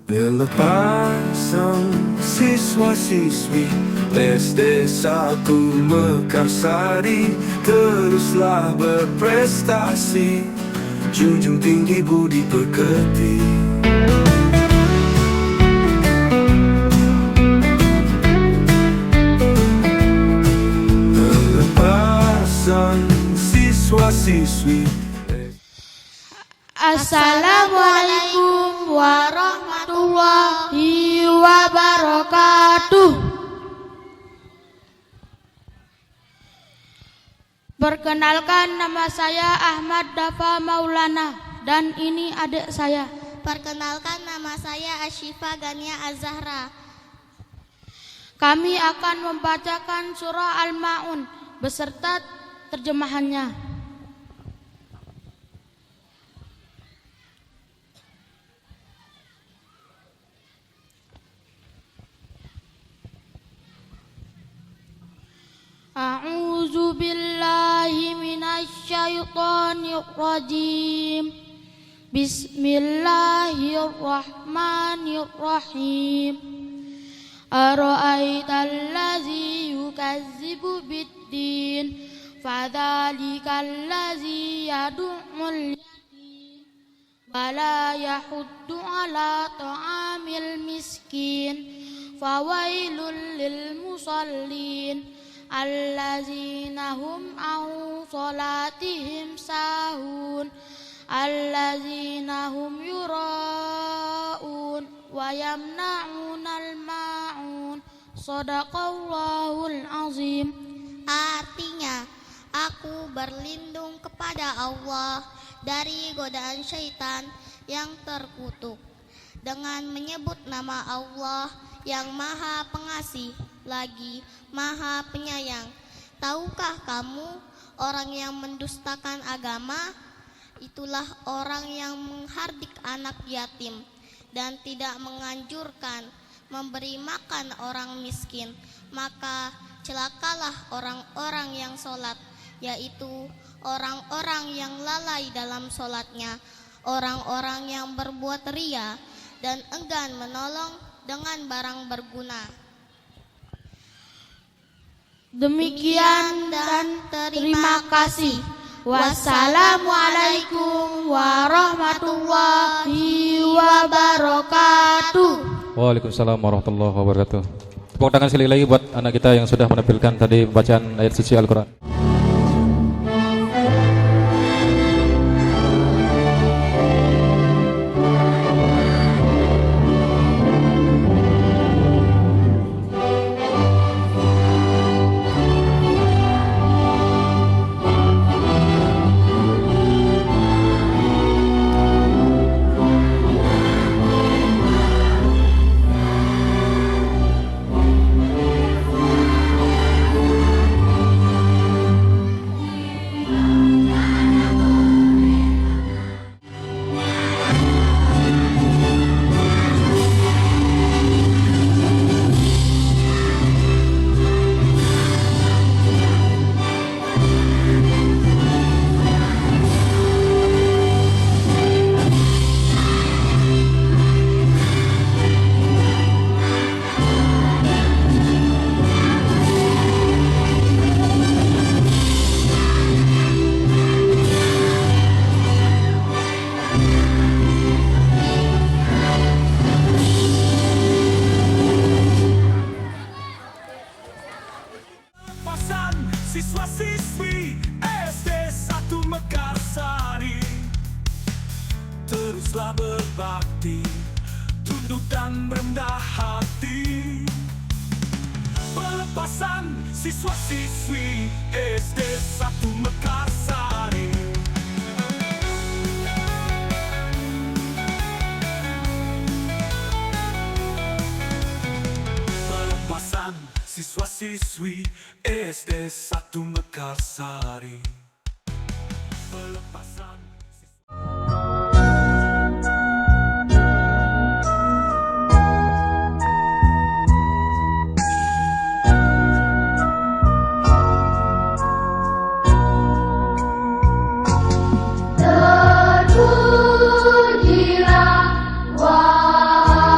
Pelepasan siswa-siswi SD1 Mekarsari teruslah berprestasi, junjung tinggi budi pekerti. Pelepasan siswa-siswi. Assalamualaikum warahmatullahi wabarakatuh. Perkenalkan, nama saya Ahmad Dafa Maulana dan ini adik saya. Perkenalkan, nama saya Asyifa Gania Az-Zahra. Kami akan membacakan surah Al-Ma'un beserta terjemahannya. A'udzu billahi minasy syaithanir rajim. Bismillahirrahmanirrahim. Ara'aital ladzi yukazzibu biddin fadzalikal ladzi yad'ul yatim wa la yahuddu 'ala ta'amil miskin fawailul lil musallin allazina hum an salatihim sahun allazina hum yura'un wa yamna'unal ma'un. Shadaqallahul azim. Artinya, aku berlindung kepada Allah dari godaan syaitan yang terkutuk dengan menyebut nama Allah yang Maha Pengasih lagi Maha Penyayang. Tahukah kamu, orang yang mendustakan agama itulah orang yang menghardik anak yatim dan tidak menganjurkan memberi makan orang miskin. Maka celakalah orang-orang yang sholat, yaitu orang-orang yang lalai dalam sholatnya, orang-orang yang berbuat ria dan enggan menolong dengan barang berguna. Demikian dan terima kasih. Wassalamualaikum warahmatullahi wabarakatuh. Waalaikumsalam warahmatullahi wabarakatuh. Tepuk tangan sekali lagi buat anak kita yang sudah menampilkan tadi bacaan ayat suci Al-Quran. Siswa-siswi SD1 Mekarsari teruslah berbakti, tunduk dan rendah hati. Pelepasan siswa-siswi SD1 Mekarsari. Pelepasan siswa-siswi SD1 Mekarsari. Pelepasan Terpujilah wahai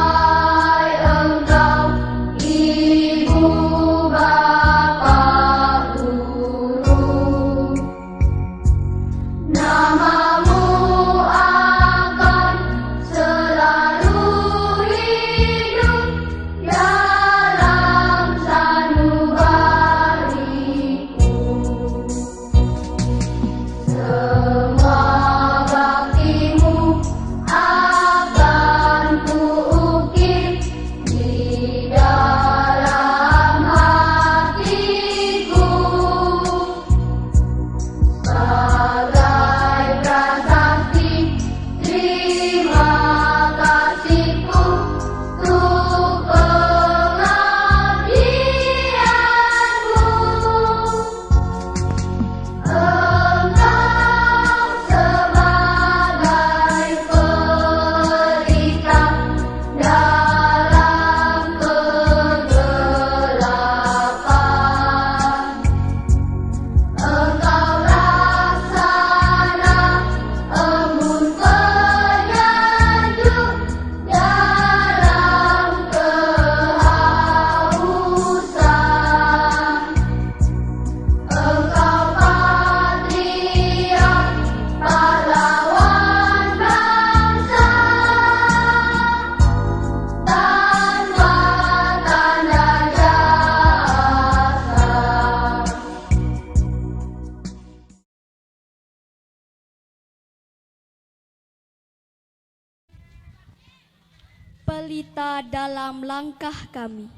pelita dalam langkah kami.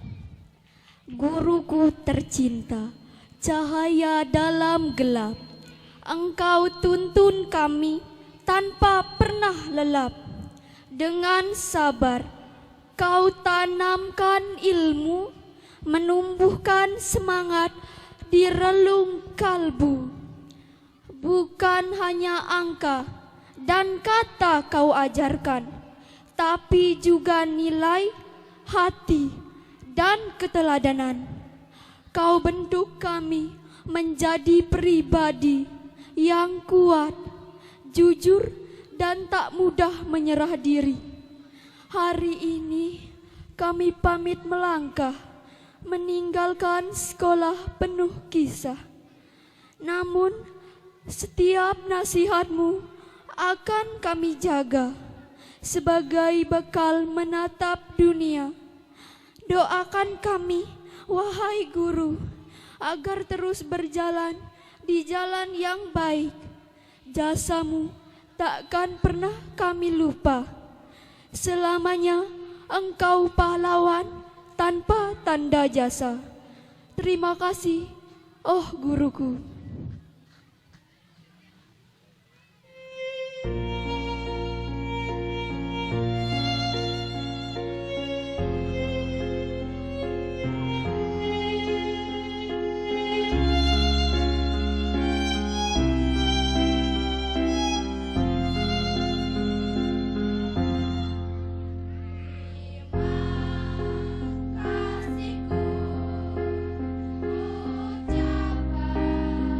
Guruku tercinta, cahaya dalam gelap, Engkau tuntun kami tanpa pernah lelap. Dengan sabar Kau tanamkan ilmu, menumbuhkan semangat di relung kalbu. Bukan hanya angka dan kata Kau ajarkan, tapi juga nilai, hati, dan keteladanan. Kau bentuk kami menjadi pribadi yang kuat, jujur, dan tak mudah menyerah diri. Hari ini kami pamit melangkah, meninggalkan sekolah penuh kisah. Namun setiap nasihatmu akan kami jaga sebagai bekal menatap dunia. Doakan kami, wahai guru, agar terus berjalan di jalan yang baik. Jasamu takkan pernah kami lupa. Selamanya Engkau pahlawan tanpa tanda jasa. Terima kasih, oh guruku. Kasihku ucapkan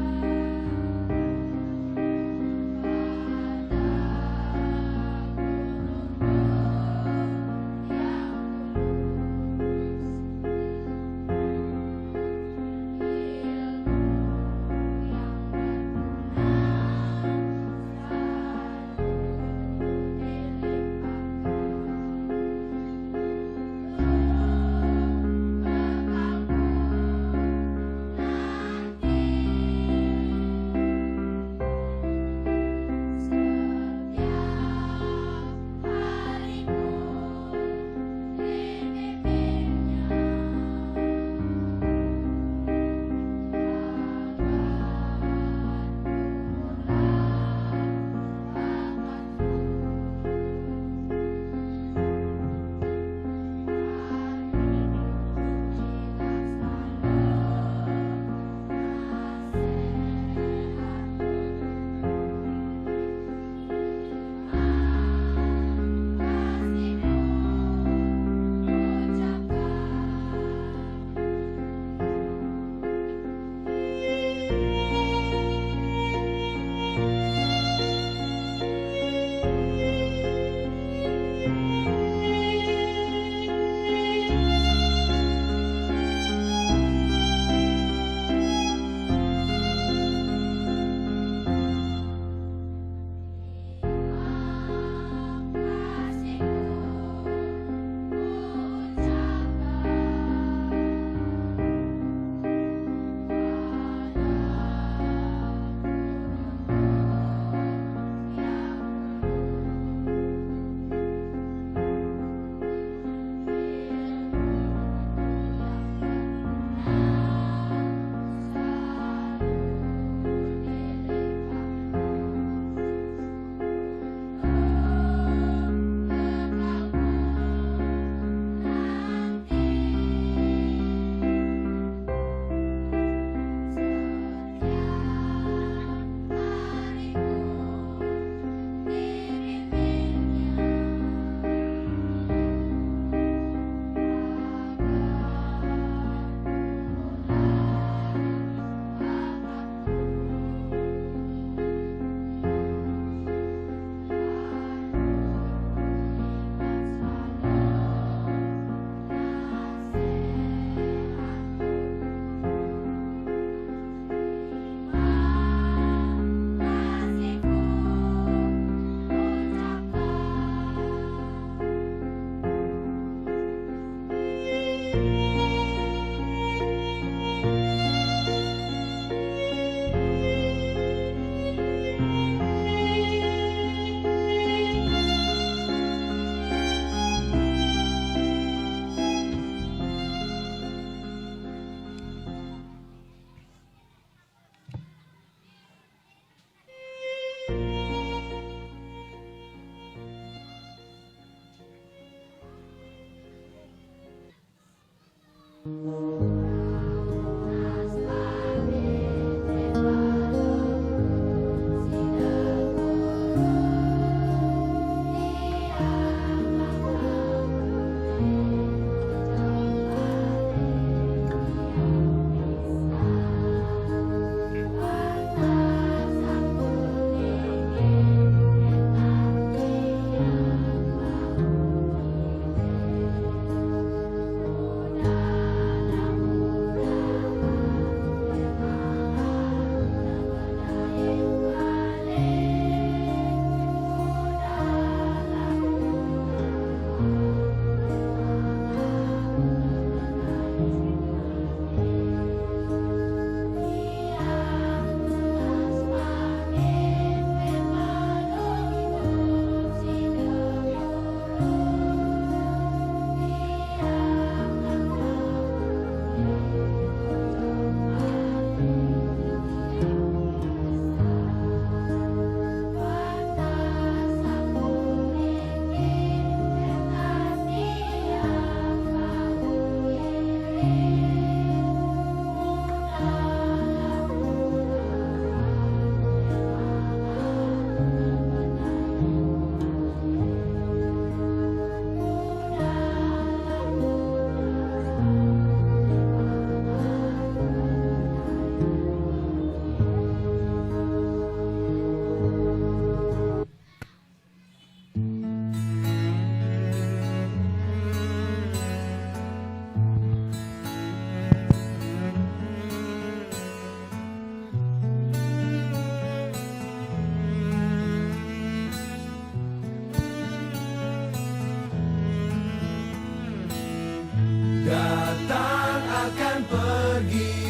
Datang akan pergi,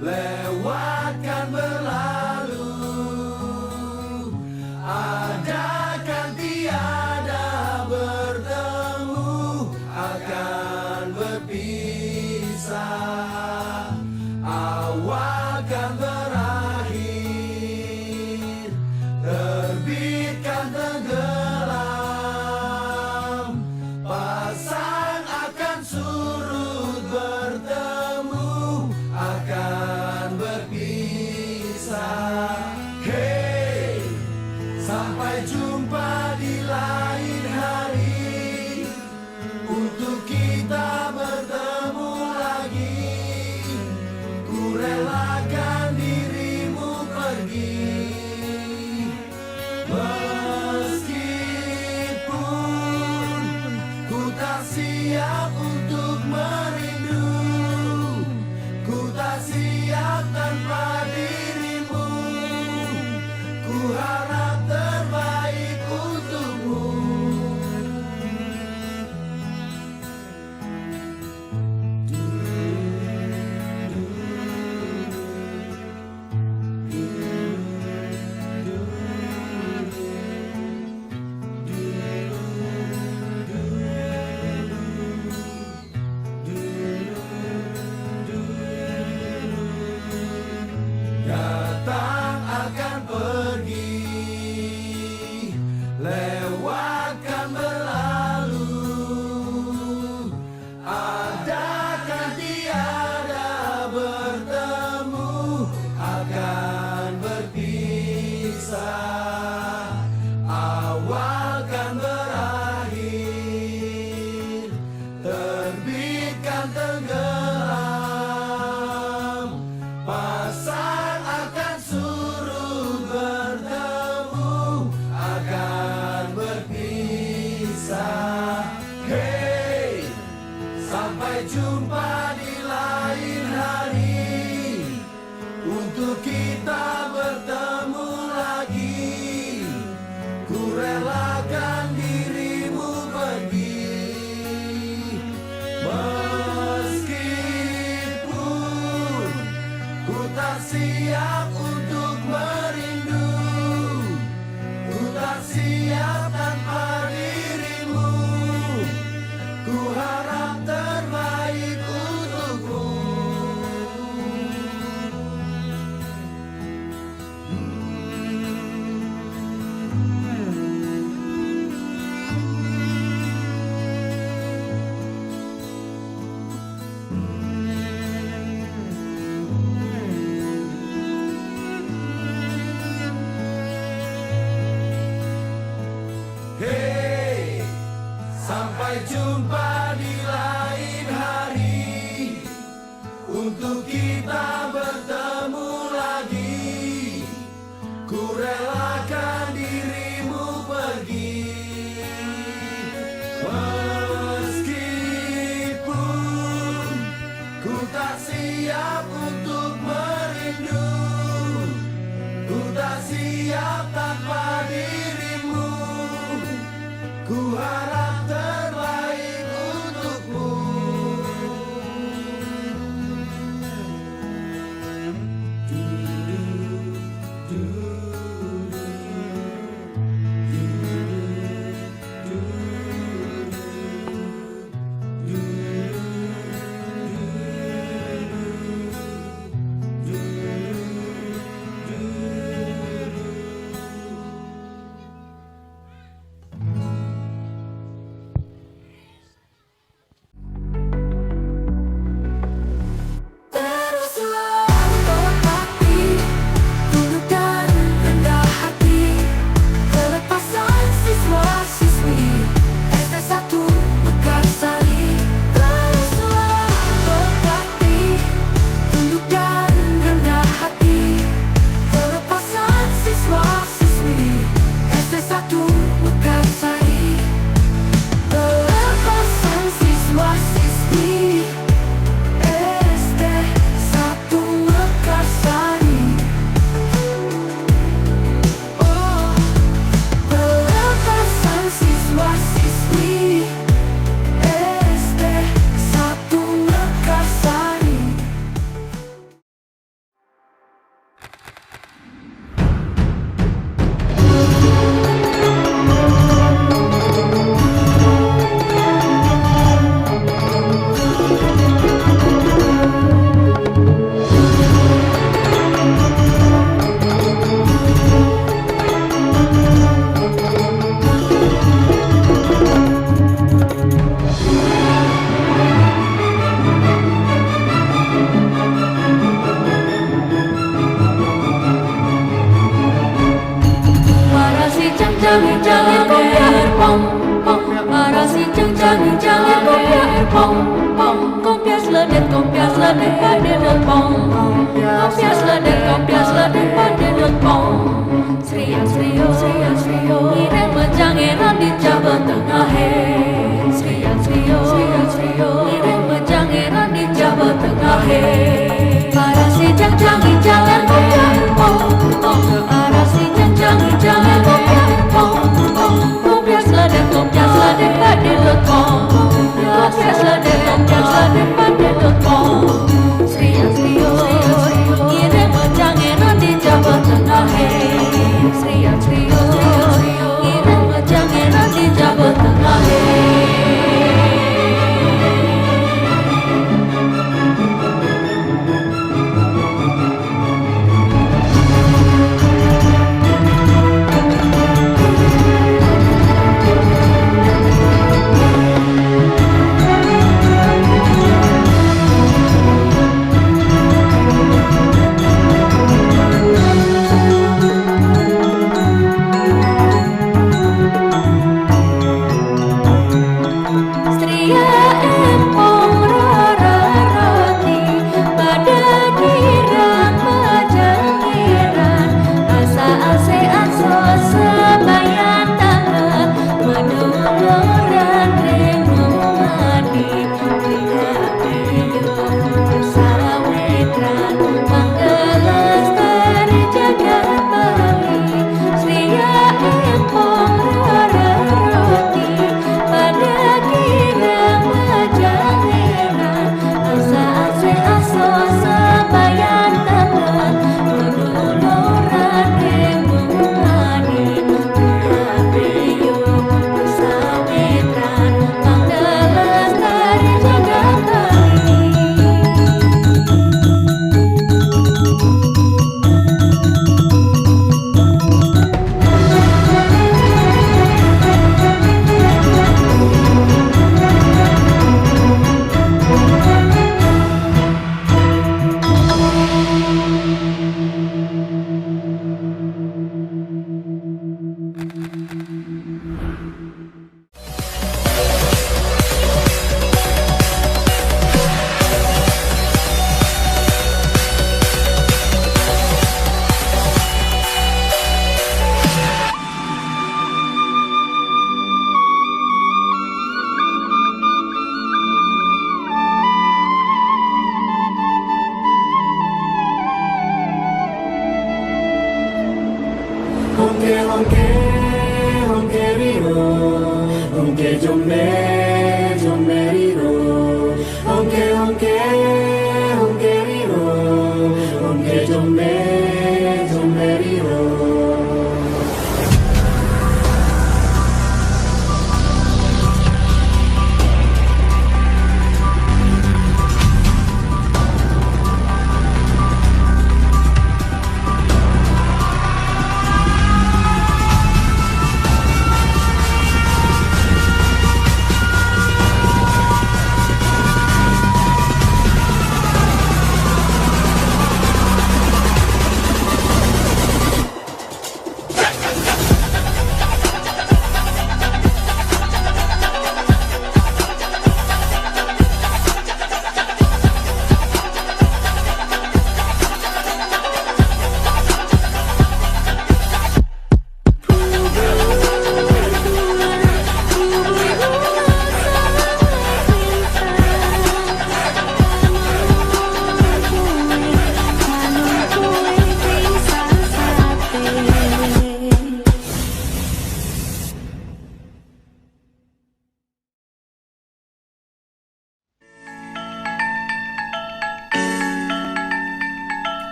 lewatkan berlalu, adakan tiada bertemu, akan berpisah, awal kan berakhir, terbitkan tenggelam, pasang akan surut bertemu, akan berpisah. Hey, sampai jumpa di lain hari, untuk kita bertemu lagi. Ku relakan dirimu pergi, meskipun ku tak siap untuk merindu, ku tak siap tanpa dirimu, ku harap terbaik untukmu. Datang akan pergi, lewatkan berlalu, adakan tiada bertemu, akan berpisah, awal kan berakhir, terbitkan tenggelam, pasang akan surut bertemu, akan berpisah. Hey, sampai jumpa di lain hari, untuk kita bertemu lagi. Ku relakan dirimu pergi, meskipun ku tak siap untuk merindu, ku tak siap tanpa dirimu, Sampai jumpa di lain hari, untuk kita bertemu lagi. Ku relakan dirimu pergi, meskipun ku tak siap untuk merindu. Ku tak siap tanpa dirimu. Ku harap terbaik untukmu. Teruslah tetapi tunduk dan rendah hati, kelepasan siswa-siswi SD1 Mekarsari. Teruslah tetapi tunduk dan rendah hati, kelepasan siswa-siswi SD1 Mekarsari. Kelepasan siswa-siswi SD1 Mekarsari. Oh, pelepasan siswa-siswi SD1 Mekarsari. Para si jangan kopiah pom pom, para si jangan kopiah pom pom, kopiah seledet pada dot pom, kopiah seledet pada dot pom. Sriya sriyo ireng mejangeran di Jawa Tengah he. Sriya sriyo ireng mejangeran di Jawa Tengah he. Para si jangan kopiah pom pom, para si jangan kopiah pom pom, kopiah seledet pada dot pom, kopiah seledet pada dot pom. Sriya sriyo ireng mejangeran di Jawa Tengah he. Sriya sriyo ireng mejangeran di Jawa Tengah he.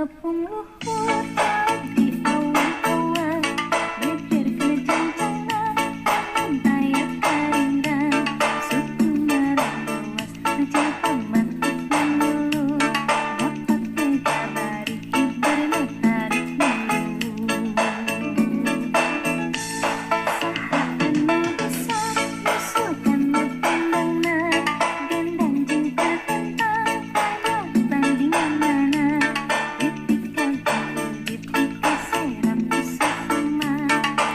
ngepung luhur di awan-awan beber kejantangan tayak karindang suku marang luas tujuh pemantik menulu dapat megabari hiberna tarik dulu saha anu besar musuhkan mutandangna gendang jeung tertentang kaya bandingan mana ditika ditika serap usah sama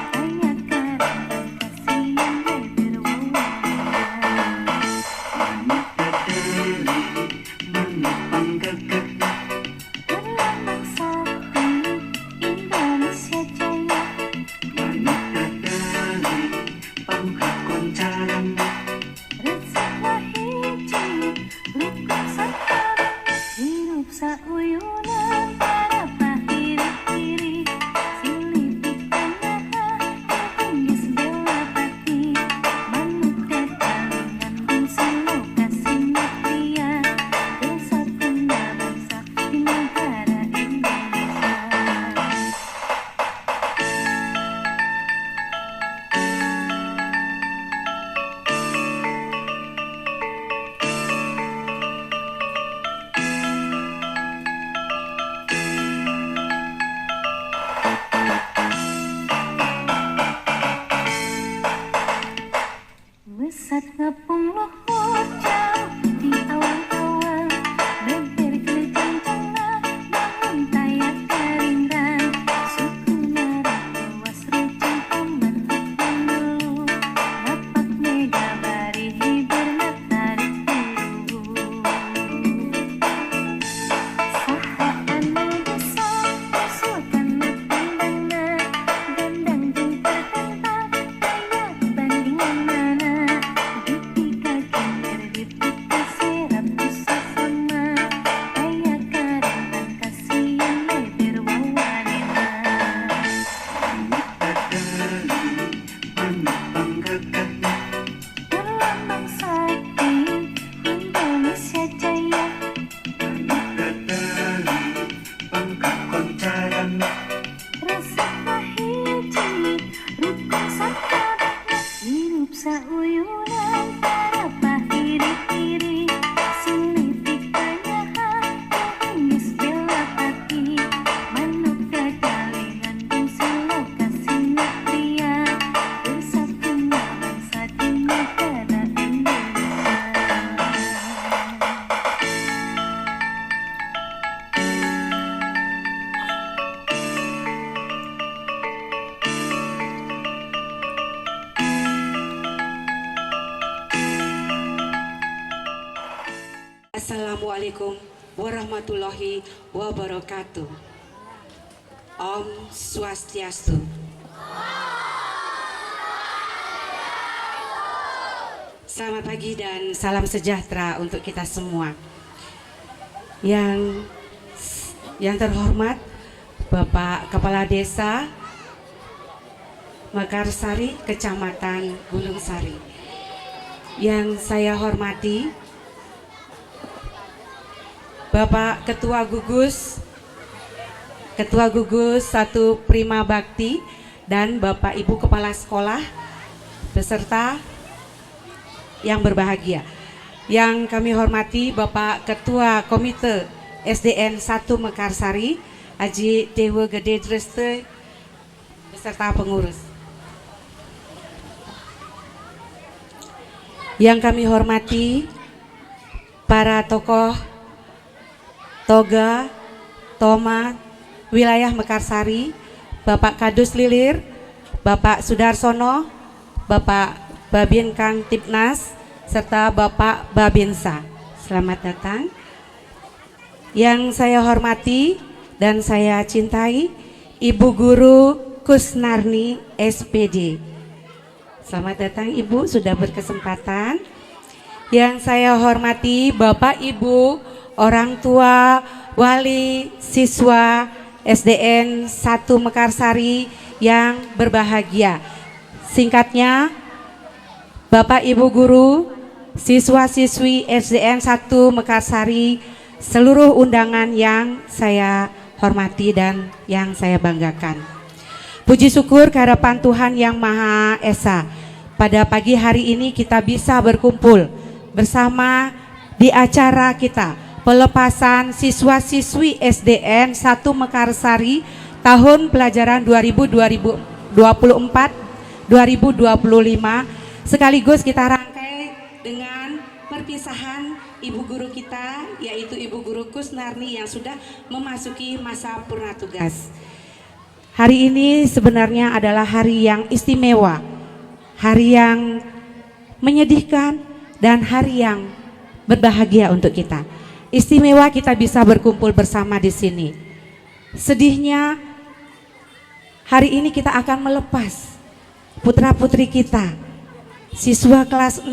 kaya karang kasihan beber wawanan berlambang sakti Indonesia Jaya resepna hiji rukun sakti hirup sauyunan para pahiri-hiri silitik tanah geus bela pati manuk kekalingan bungsu lokasi mutia bersatunya bangsa di negara Indonesia. Mesat ngepung luhur jauh di awan-awan beber kejantangan bangun tayak karindang suku marang luas rujung pemantik menulu dapat megabari hiberna tarik dulu saha anu besar musuhkan mutandangna gendang jeung tertentang kaya bandingan mana ditika kinder ditika serap usah sama kaya karang kasihan beber wawanena berlambang sakti Indonesia Jaya resepna hiji rukun sakti hirup sauyunan para pahiri-hiri silitik tanyahan geus bela pati manuk kekalingan bungsu lokasi mutia bersatunya bangsa di negara Indonesia. Assalamualaikum warahmatullahi wabarakatuh. Om Swastiastu. Selamat pagi dan salam sejahtera untuk kita semua. Yang terhormat Bapak Kepala Desa Mekarsari, Kecamatan Gulung Sari. Yang saya hormati Bapak Ketua Gugus 1 Prima Bakti dan Bapak Ibu Kepala Sekolah beserta yang berbahagia. Yang kami hormati Bapak Ketua Komite SDN 1 Mekarsari Haji Dewa Gede Dreste beserta pengurus. Yang kami hormati para tokoh Toga, Toma, wilayah Mekarsari, Bapak Kadus Lilir, Bapak Sudarsono, Bapak Babin Kamtipnas, serta Bapak Babinsa. Selamat datang. Yang saya hormati dan saya cintai Ibu Guru Kusnarni SPD. Selamat datang Ibu, sudah berkesempatan. Yang saya hormati Bapak Ibu, orang tua, wali, siswa SDN 1 Mekarsari yang berbahagia. Singkatnya, Bapak Ibu Guru, siswa-siswi SDN 1 Mekarsari, seluruh undangan yang saya hormati dan yang saya banggakan. Puji syukur kehadapan Tuhan Yang Maha Esa. Pada pagi hari ini kita bisa berkumpul bersama di acara kita pelepasan siswa-siswi SDN 1 Mekarsari tahun pelajaran 2024-2025. Sekaligus kita rangkai dengan perpisahan ibu guru kita, yaitu Ibu Guru Kusnarni yang sudah memasuki masa purna tugas. Hari ini sebenarnya adalah hari yang istimewa, hari yang menyedihkan dan hari yang berbahagia untuk kita. Istimewa kita bisa berkumpul bersama di sini. Sedihnya hari ini kita akan melepas putra-putri kita, siswa kelas 6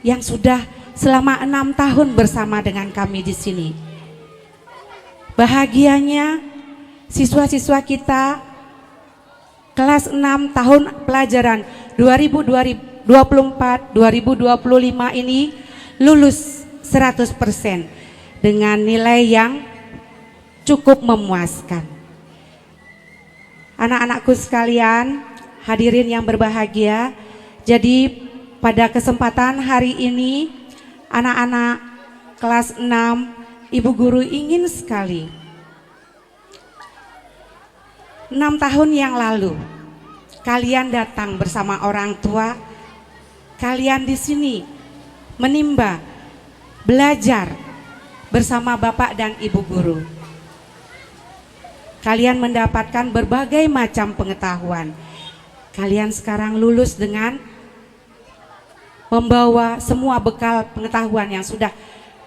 yang sudah selama 6 tahun bersama dengan kami di sini. Bahagianya siswa-siswa kita kelas 6 tahun pelajaran 2024-2025 ini lulus 100% dengan nilai yang cukup memuaskan. Anak-anakku sekalian, hadirin yang berbahagia, jadi pada kesempatan hari ini anak-anak kelas 6 Ibu Guru ingin sekali 6 tahun yang lalu kalian datang bersama orang tua kalian di sini menimba, belajar bersama Bapak dan Ibu Guru. Kalian mendapatkan berbagai macam pengetahuan. Kalian sekarang lulus dengan membawa semua bekal pengetahuan yang sudah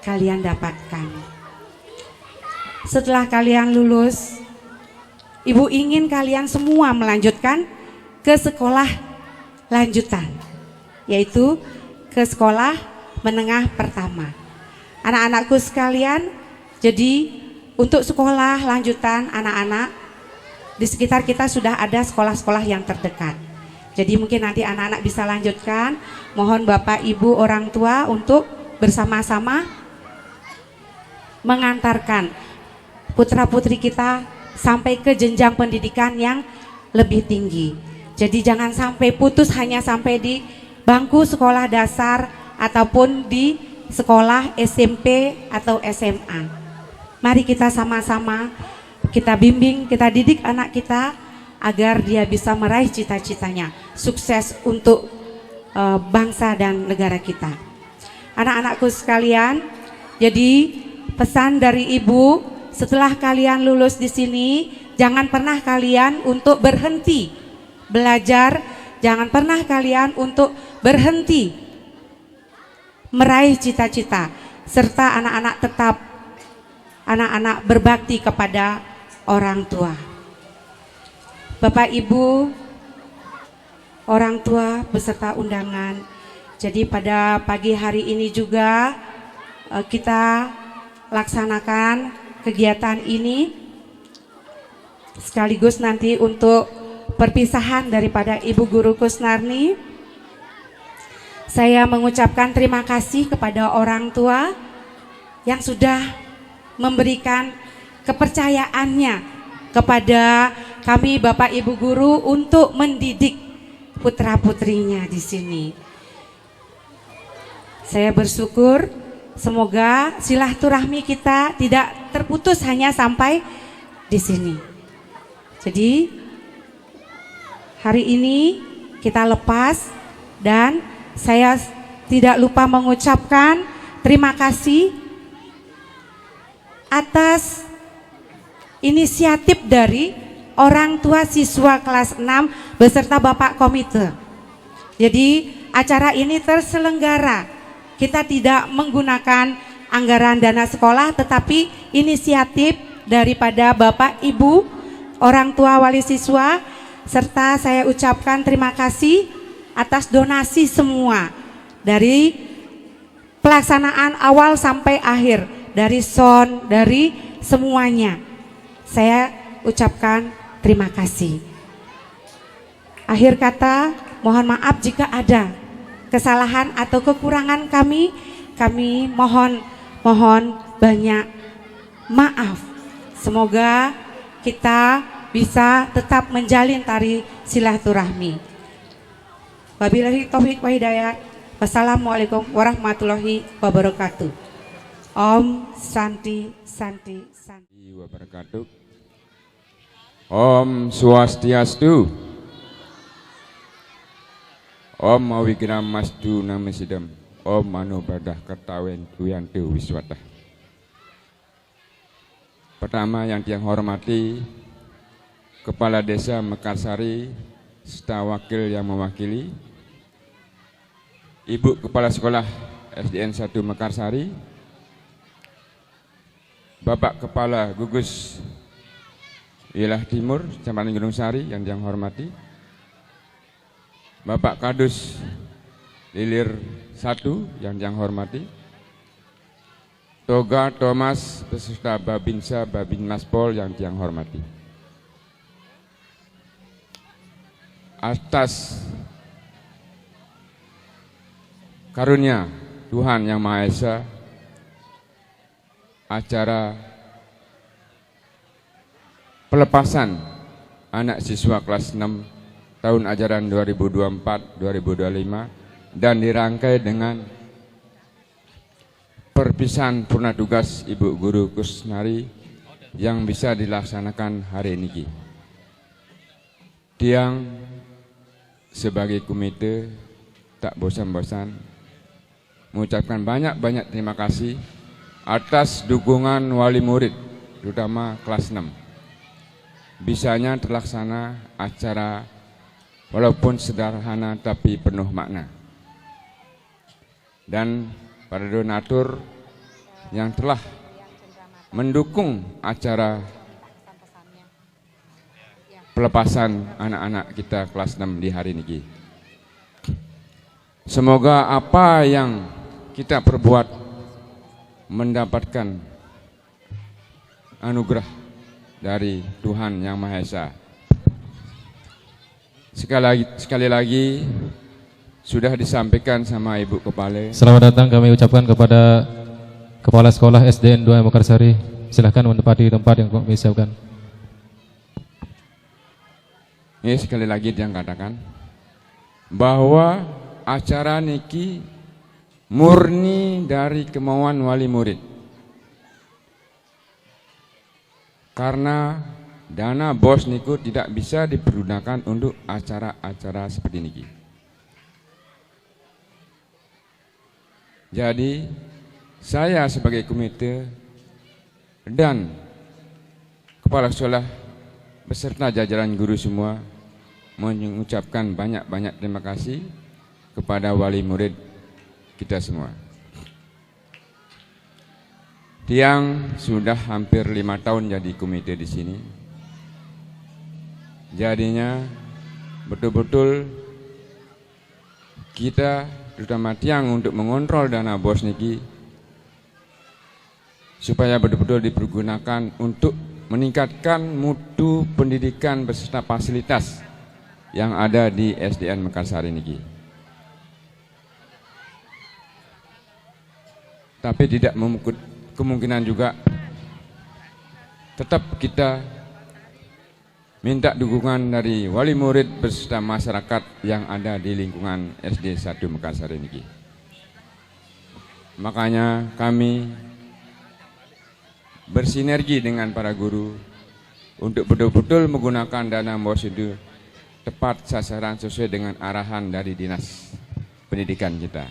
kalian dapatkan. Setelah kalian lulus, Ibu ingin kalian semua melanjutkan ke sekolah lanjutan, yaitu ke sekolah menengah pertama. Anak-anakku sekalian, jadi untuk sekolah lanjutan anak-anak di sekitar kita sudah ada sekolah-sekolah yang terdekat. Jadi mungkin nanti anak-anak bisa lanjutkan. Mohon Bapak Ibu orang tua untuk bersama-sama mengantarkan putra-putri kita sampai ke jenjang pendidikan yang lebih tinggi. Jadi jangan sampai putus hanya sampai di bangku sekolah dasar ataupun di sekolah SMP atau SMA. Mari kita sama-sama kita bimbing, kita didik anak kita agar dia bisa meraih cita-citanya, sukses untuk bangsa dan negara kita. Anak-anakku sekalian, jadi pesan dari Ibu, setelah kalian lulus di sini, jangan pernah kalian untuk berhenti belajar, jangan pernah kalian untuk berhenti meraih cita-cita, serta anak-anak tetap anak-anak berbakti kepada orang tua. Bapak Ibu, orang tua beserta undangan. Jadi pada pagi hari ini juga kita laksanakan kegiatan ini sekaligus nanti untuk perpisahan daripada Ibu Guru Kusnarni. Saya mengucapkan terima kasih kepada orang tua yang sudah memberikan kepercayaannya kepada kami Bapak Ibu Guru untuk mendidik putra-putrinya di sini. Saya bersyukur semoga silaturahmi kita tidak terputus hanya sampai di sini. Jadi hari ini kita lepas dan saya tidak lupa mengucapkan terima kasih atas inisiatif dari orang tua siswa kelas 6 beserta Bapak Komite. Jadi acara ini terselenggara, kita tidak menggunakan anggaran dana sekolah, tetapi inisiatif daripada Bapak Ibu orang tua wali siswa, serta saya ucapkan terima kasih atas donasi semua dari pelaksanaan awal sampai akhir, dari sound, dari semuanya. Saya ucapkan terima kasih. Akhir kata, mohon maaf jika ada kesalahan atau kekurangan kami mohon banyak maaf. Semoga kita bisa tetap menjalin tali silaturahmi. Wabillahi taufiq wa hidayah. Wassalamualaikum warahmatullahi wabarakatuh. Om Santi Santi Santi wabarakatuh. Om Swastiastu. Om Mawigram Mastu Namasidam. Om Manubadah Kertawen Tuyantu Wiswatah. Pertama yang hormati Kepala Desa Mekarsari serta wakil yang mewakili, Ibu Kepala Sekolah SDN 1 Mekarsari, Bapak Kepala Gugus Wilayah Timur Kecamatan Gunung Sari yang hormati, Bapak Kadus Lilir 1 yang hormati, Toga Thomas beserta Babinsa Babinmaspol yang hormati. Atas karunia Tuhan Yang Maha Esa, acara pelepasan anak siswa kelas 6 tahun ajaran 2024-2025 dan dirangkai dengan perpisahan purna tugas Ibu Guru Kusnari yang bisa dilaksanakan hari ini. Tiang sebagai komite tak bosan-bosan mengucapkan banyak-banyak terima kasih atas dukungan wali murid, terutama kelas 6. Bisanya terlaksana acara walaupun sederhana tapi penuh makna. Dan para donatur yang telah mendukung acara pelepasan anak-anak kita kelas 6 di hari ini. Semoga apa yang kita perbuat mendapatkan anugerah dari Tuhan Yang Maha Esa. Sekali lagi sudah disampaikan sama Ibu Kepala. Selamat datang kami ucapkan kepada Kepala Sekolah SDN 2 Mekarsari. Silahkan menempati tempat yang kami siapkan. Ini sekali lagi yang katakan bahwa acara niki murni dari kemauan wali murid. Karena dana BOS niku tidak bisa dipergunakan untuk acara-acara seperti niki. Jadi saya sebagai komite dan kepala sekolah beserta jajaran guru semua mengucapkan banyak-banyak terima kasih kepada wali murid kita semua. Tiang sudah hampir 5 tahun jadi komite di sini. Jadinya betul-betul kita terutama tiang untuk mengontrol dana BOS niki supaya betul-betul dipergunakan untuk meningkatkan mutu pendidikan beserta fasilitas yang ada di SDN Mekarsari niki. Tapi tidak kemungkinan juga tetap kita minta dukungan dari wali murid beserta masyarakat yang ada di lingkungan SD 1 Mekarsari niki. Makanya kami bersinergi dengan para guru untuk betul-betul menggunakan dana BOS itu tepat sasaran sesuai dengan arahan dari Dinas Pendidikan kita.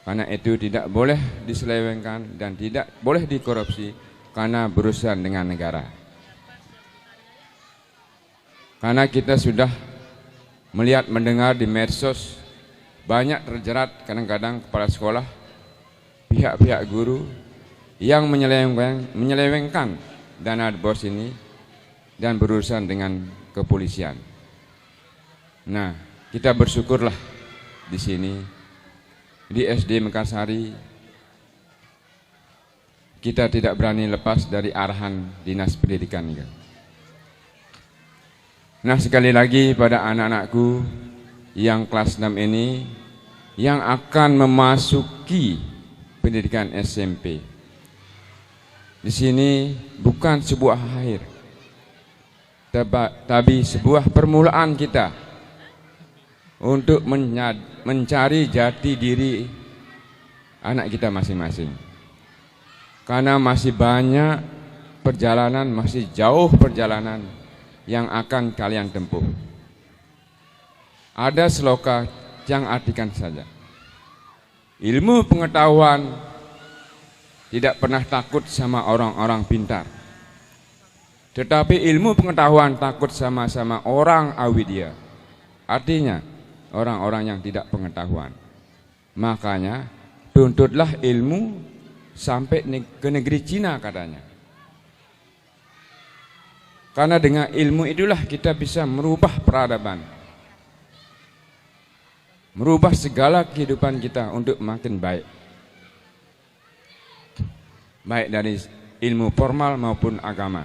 Karena itu tidak boleh diselewengkan dan tidak boleh dikorupsi karena berurusan dengan negara. Karena kita sudah melihat mendengar di medsos banyak terjerat kadang-kadang kepala sekolah, pihak-pihak guru yang menyelewengkan dana BOS ini dan berurusan dengan kepolisian. Nah, kita bersyukurlah di sini di SD Mekarsari kita tidak berani lepas dari arahan Dinas Pendidikan. Nah, sekali lagi pada anak-anakku yang kelas 6 ini yang akan memasuki pendidikan SMP. Di sini bukan sebuah akhir, tapi sebuah permulaan kita untuk mencari jati diri anak kita masing-masing. Karena masih banyak perjalanan, masih jauh perjalanan yang akan kalian tempuh. Ada sloka yang artikan saja, ilmu pengetahuan tidak pernah takut sama orang-orang pintar, tetapi ilmu pengetahuan takut sama-sama orang awidya, artinya orang-orang yang tidak pengetahuan. Makanya tuntutlah ilmu sampai ke negeri Cina katanya. Karena dengan ilmu itulah kita bisa merubah peradaban, merubah segala kehidupan kita untuk makin baik, baik dari ilmu formal maupun agama.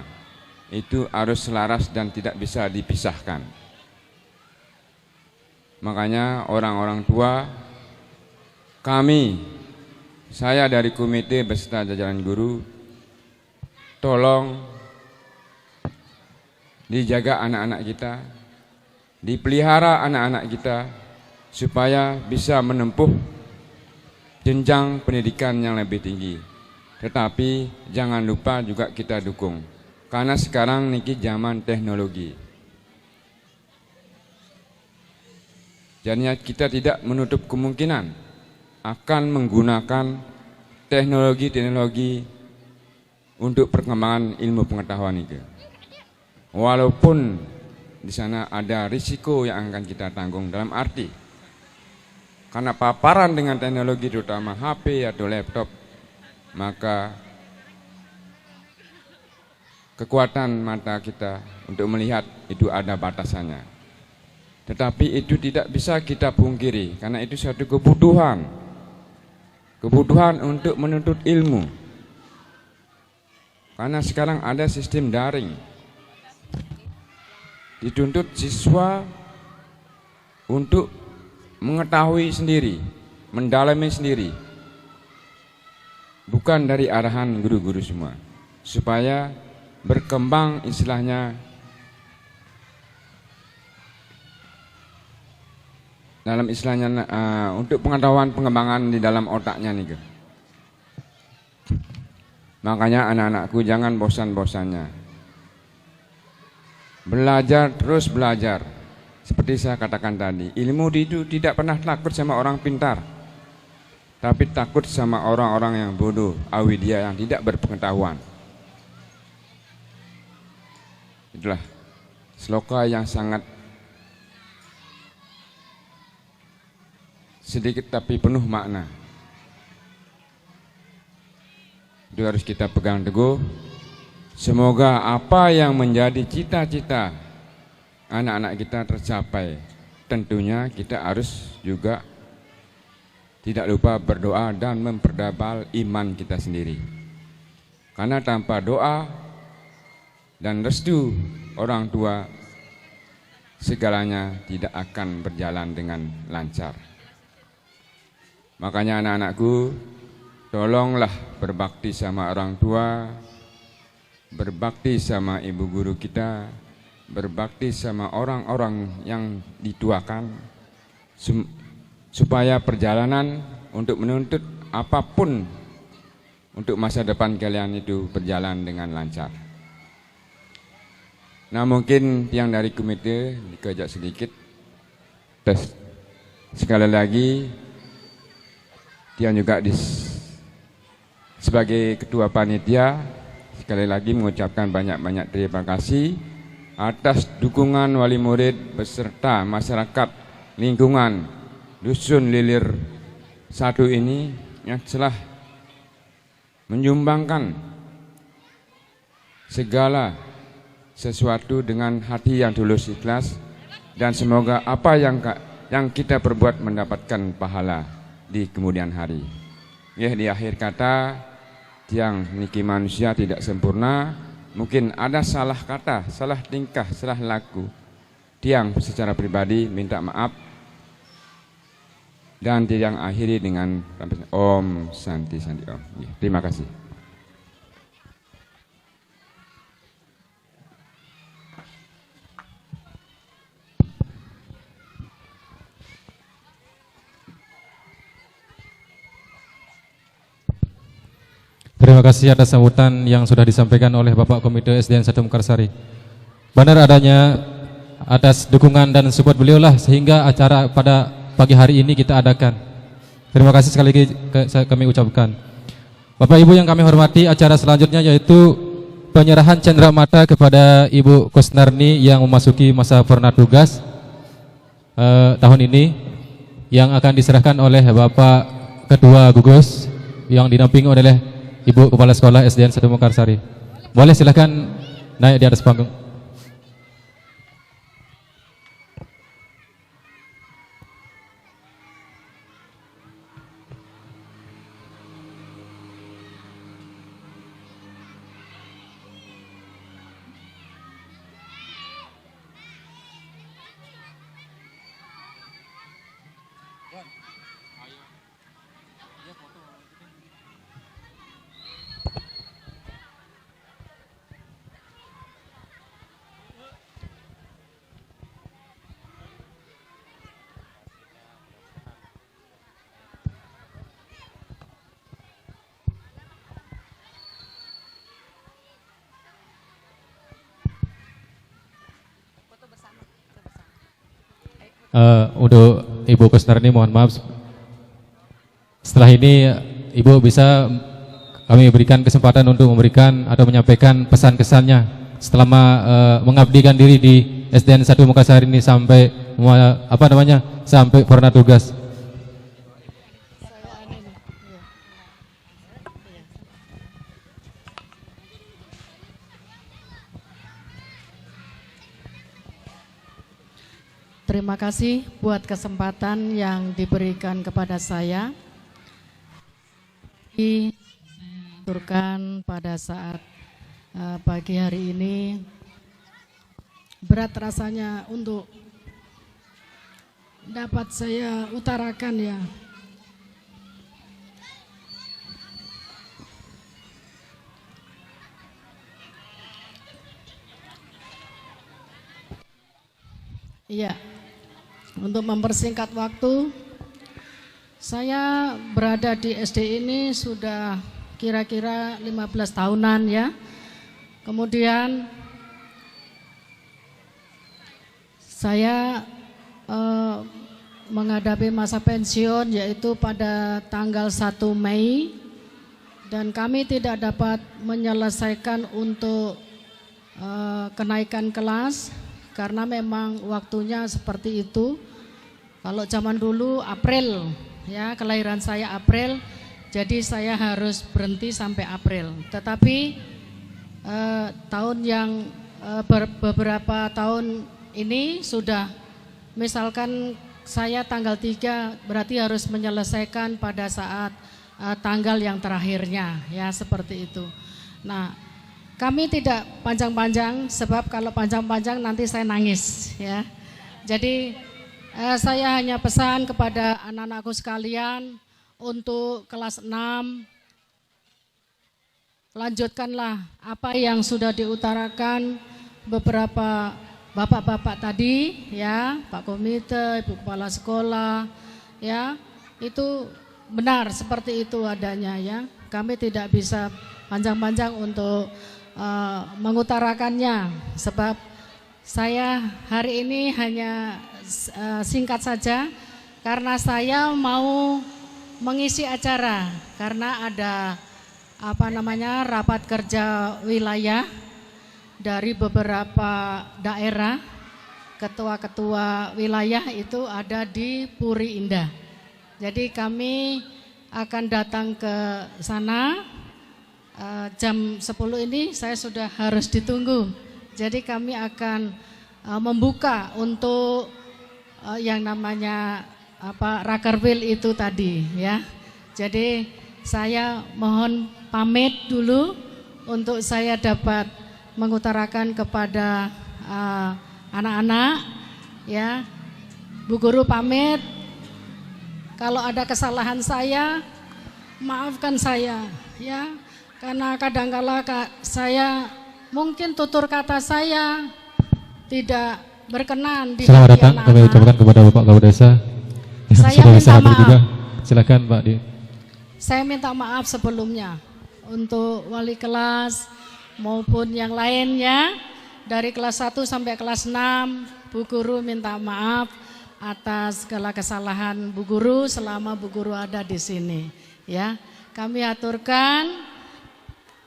Itu harus selaras dan tidak bisa dipisahkan. Makanya orang-orang tua, kami, saya dari komite beserta jajaran guru, tolong dijaga anak-anak kita, dipelihara anak-anak kita supaya bisa menempuh jenjang pendidikan yang lebih tinggi. Tetapi jangan lupa juga kita dukung, karena sekarang niki zaman teknologi. Jadinya kita tidak menutup kemungkinan akan menggunakan teknologi-teknologi untuk perkembangan ilmu pengetahuan itu. Walaupun di sana ada risiko yang akan kita tanggung, dalam arti karena paparan dengan teknologi terutama HP atau laptop, maka kekuatan mata kita untuk melihat itu ada batasannya. Tetapi itu tidak bisa kita pungkiri, karena itu suatu kebutuhan untuk menuntut ilmu. Karena sekarang ada sistem daring, dituntut siswa untuk mengetahui sendiri, mendalami sendiri, bukan dari arahan guru-guru semua, supaya berkembang istilahnya dalam istilahnya untuk pengetahuan pengembangan di dalam otaknya nih. Makanya anak-anakku jangan bosan-bosannya belajar, terus belajar. Seperti saya katakan tadi, ilmu itu tidak pernah takut sama orang pintar, tapi takut sama orang-orang yang bodoh, awidya, yang tidak berpengetahuan. Itulah sloka yang sangat sedikit tapi penuh makna. Itu harus kita pegang teguh. Semoga apa yang menjadi cita-cita anak-anak kita tercapai. Tentunya kita harus juga tidak lupa berdoa dan memperdabal iman kita sendiri. Karena tanpa doa dan restu orang tua, segalanya tidak akan berjalan dengan lancar. Makanya anak-anakku, tolonglah berbakti sama orang tua, berbakti sama ibu guru kita, berbakti sama orang-orang yang dituakan, supaya perjalanan untuk menuntut apapun untuk masa depan kalian itu berjalan dengan lancar. Nah, mungkin yang dari komite dikejak sedikit. Terus sekali lagi, Tian juga sebagai ketua panitia sekali lagi mengucapkan banyak-banyak terima kasih atas dukungan wali murid beserta masyarakat lingkungan Dusun Lilir 1 ini yang telah menyumbangkan segala sesuatu dengan hati yang tulus ikhlas, dan semoga apa yang kita perbuat mendapatkan pahala di kemudian hari. Ya, di akhir kata, tiang niki manusia tidak sempurna, mungkin ada salah kata, salah tingkah, salah laku. Tiang secara pribadi minta maaf, dan tiang akhiri dengan Om Santi Santi Om. Ya, terima kasih. Terima kasih atas sambutan yang sudah disampaikan oleh Bapak Komite SDN 1 Mekarsari. Benar adanya atas dukungan dan support beliau lah sehingga acara pada pagi hari ini kita adakan. Terima kasih sekali lagi kami ucapkan. Bapak Ibu yang kami hormati, acara selanjutnya yaitu penyerahan cenderamata kepada Ibu Kusnarni yang memasuki masa purna tugas tahun ini, yang akan diserahkan oleh Bapak Ketua Gugus yang dinampingi oleh Ibu Kepala Sekolah SDN 1 Mekarsari. Boleh silakan naik di atas panggung. Untuk Ibu Kusnarni mohon maaf. Setelah ini Ibu bisa kami berikan kesempatan untuk memberikan atau menyampaikan pesan-kesannya selama mengabdikan diri di SDN 1 Mekarsari ini sampai sampai purna tugas. Terima kasih buat kesempatan yang diberikan kepada saya. Diturunkan pada saat pagi hari ini, berat rasanya untuk dapat saya utarakan ya. Iya. Untuk mempersingkat waktu, saya berada di SD ini sudah kira-kira 15 tahunan ya. Kemudian saya menghadapi masa pensiun yaitu pada tanggal 1 Mei, dan kami tidak dapat menyelesaikan untuk kenaikan kelas karena memang waktunya seperti itu. Kalau zaman dulu April ya, kelahiran saya April, jadi saya harus berhenti sampai April. Tetapi tahun yang beberapa tahun ini sudah, misalkan saya tanggal 3 berarti harus menyelesaikan pada saat tanggal yang terakhirnya ya, seperti itu. Nah, kami tidak panjang-panjang, sebab kalau panjang-panjang nanti saya nangis ya. Jadi saya hanya pesan kepada anak-anakku sekalian untuk kelas 6, lanjutkanlah apa yang sudah diutarakan beberapa bapak-bapak tadi ya, Pak Komite, Ibu Kepala Sekolah ya, itu benar seperti itu adanya ya. Kami tidak bisa panjang-panjang untuk mengutarakannya, sebab saya hari ini hanya singkat saja karena saya mau mengisi acara, karena ada rapat kerja wilayah dari beberapa daerah. Ketua-ketua wilayah itu ada di Puri Indah, jadi kami akan datang ke sana. Jam 10 ini saya sudah harus ditunggu. Jadi kami akan membuka untuk yang namanya Rakerwil itu tadi ya. Jadi saya mohon pamit dulu untuk saya dapat mengutarakan kepada anak-anak ya. Bu Guru pamit. Kalau ada kesalahan saya, maafkan saya ya. Karena kadang-kala saya mungkin tutur kata saya tidak berkenan di Selamat datang kami ucapkan kepada Bapak Kepala Desa yang saya sudah bisa minta hadir maaf. juga. Silakan Pak Di. Saya minta maaf sebelumnya untuk wali kelas maupun yang lainnya dari kelas 1 sampai kelas 6. Bu Guru minta maaf atas segala kesalahan Bu Guru selama Bu Guru ada di sini. Ya, kami aturkan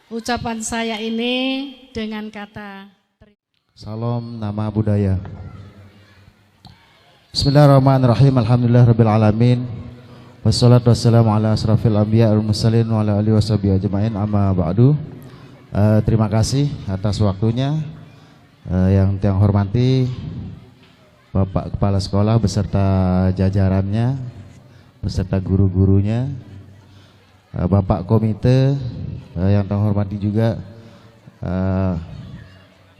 ucapan saya ini dengan kata salam nama budaya. Bismillahirrahmanirrahim. Alhamdulillahirabbil alamin. Wassalatu wassalamu ala asrafil anbiya wal mursalin wa ala alihi washabihi ajmain. Amma ba'du. Terima kasih atas waktunya. Yang hormati Bapak Kepala Sekolah beserta jajarannya, beserta guru-gurunya, Bapak Komite, yang terhormati juga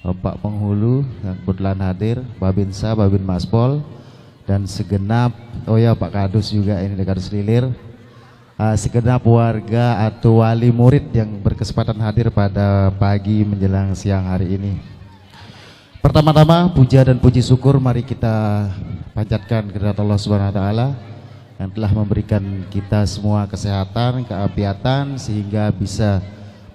Bapak Penghulu yang kebetulan hadir, Babinsa, Babin Maspol, dan segenap, oh ya Pak Kadus juga ini di Kadus Lilir, segenap warga atau wali murid yang berkesempatan hadir pada pagi menjelang siang hari ini. Pertama-tama puja dan puji syukur mari kita panjatkan kehadirat Allah Subhanahu wa taala yang telah memberikan kita semua kesehatan, keafiatan sehingga bisa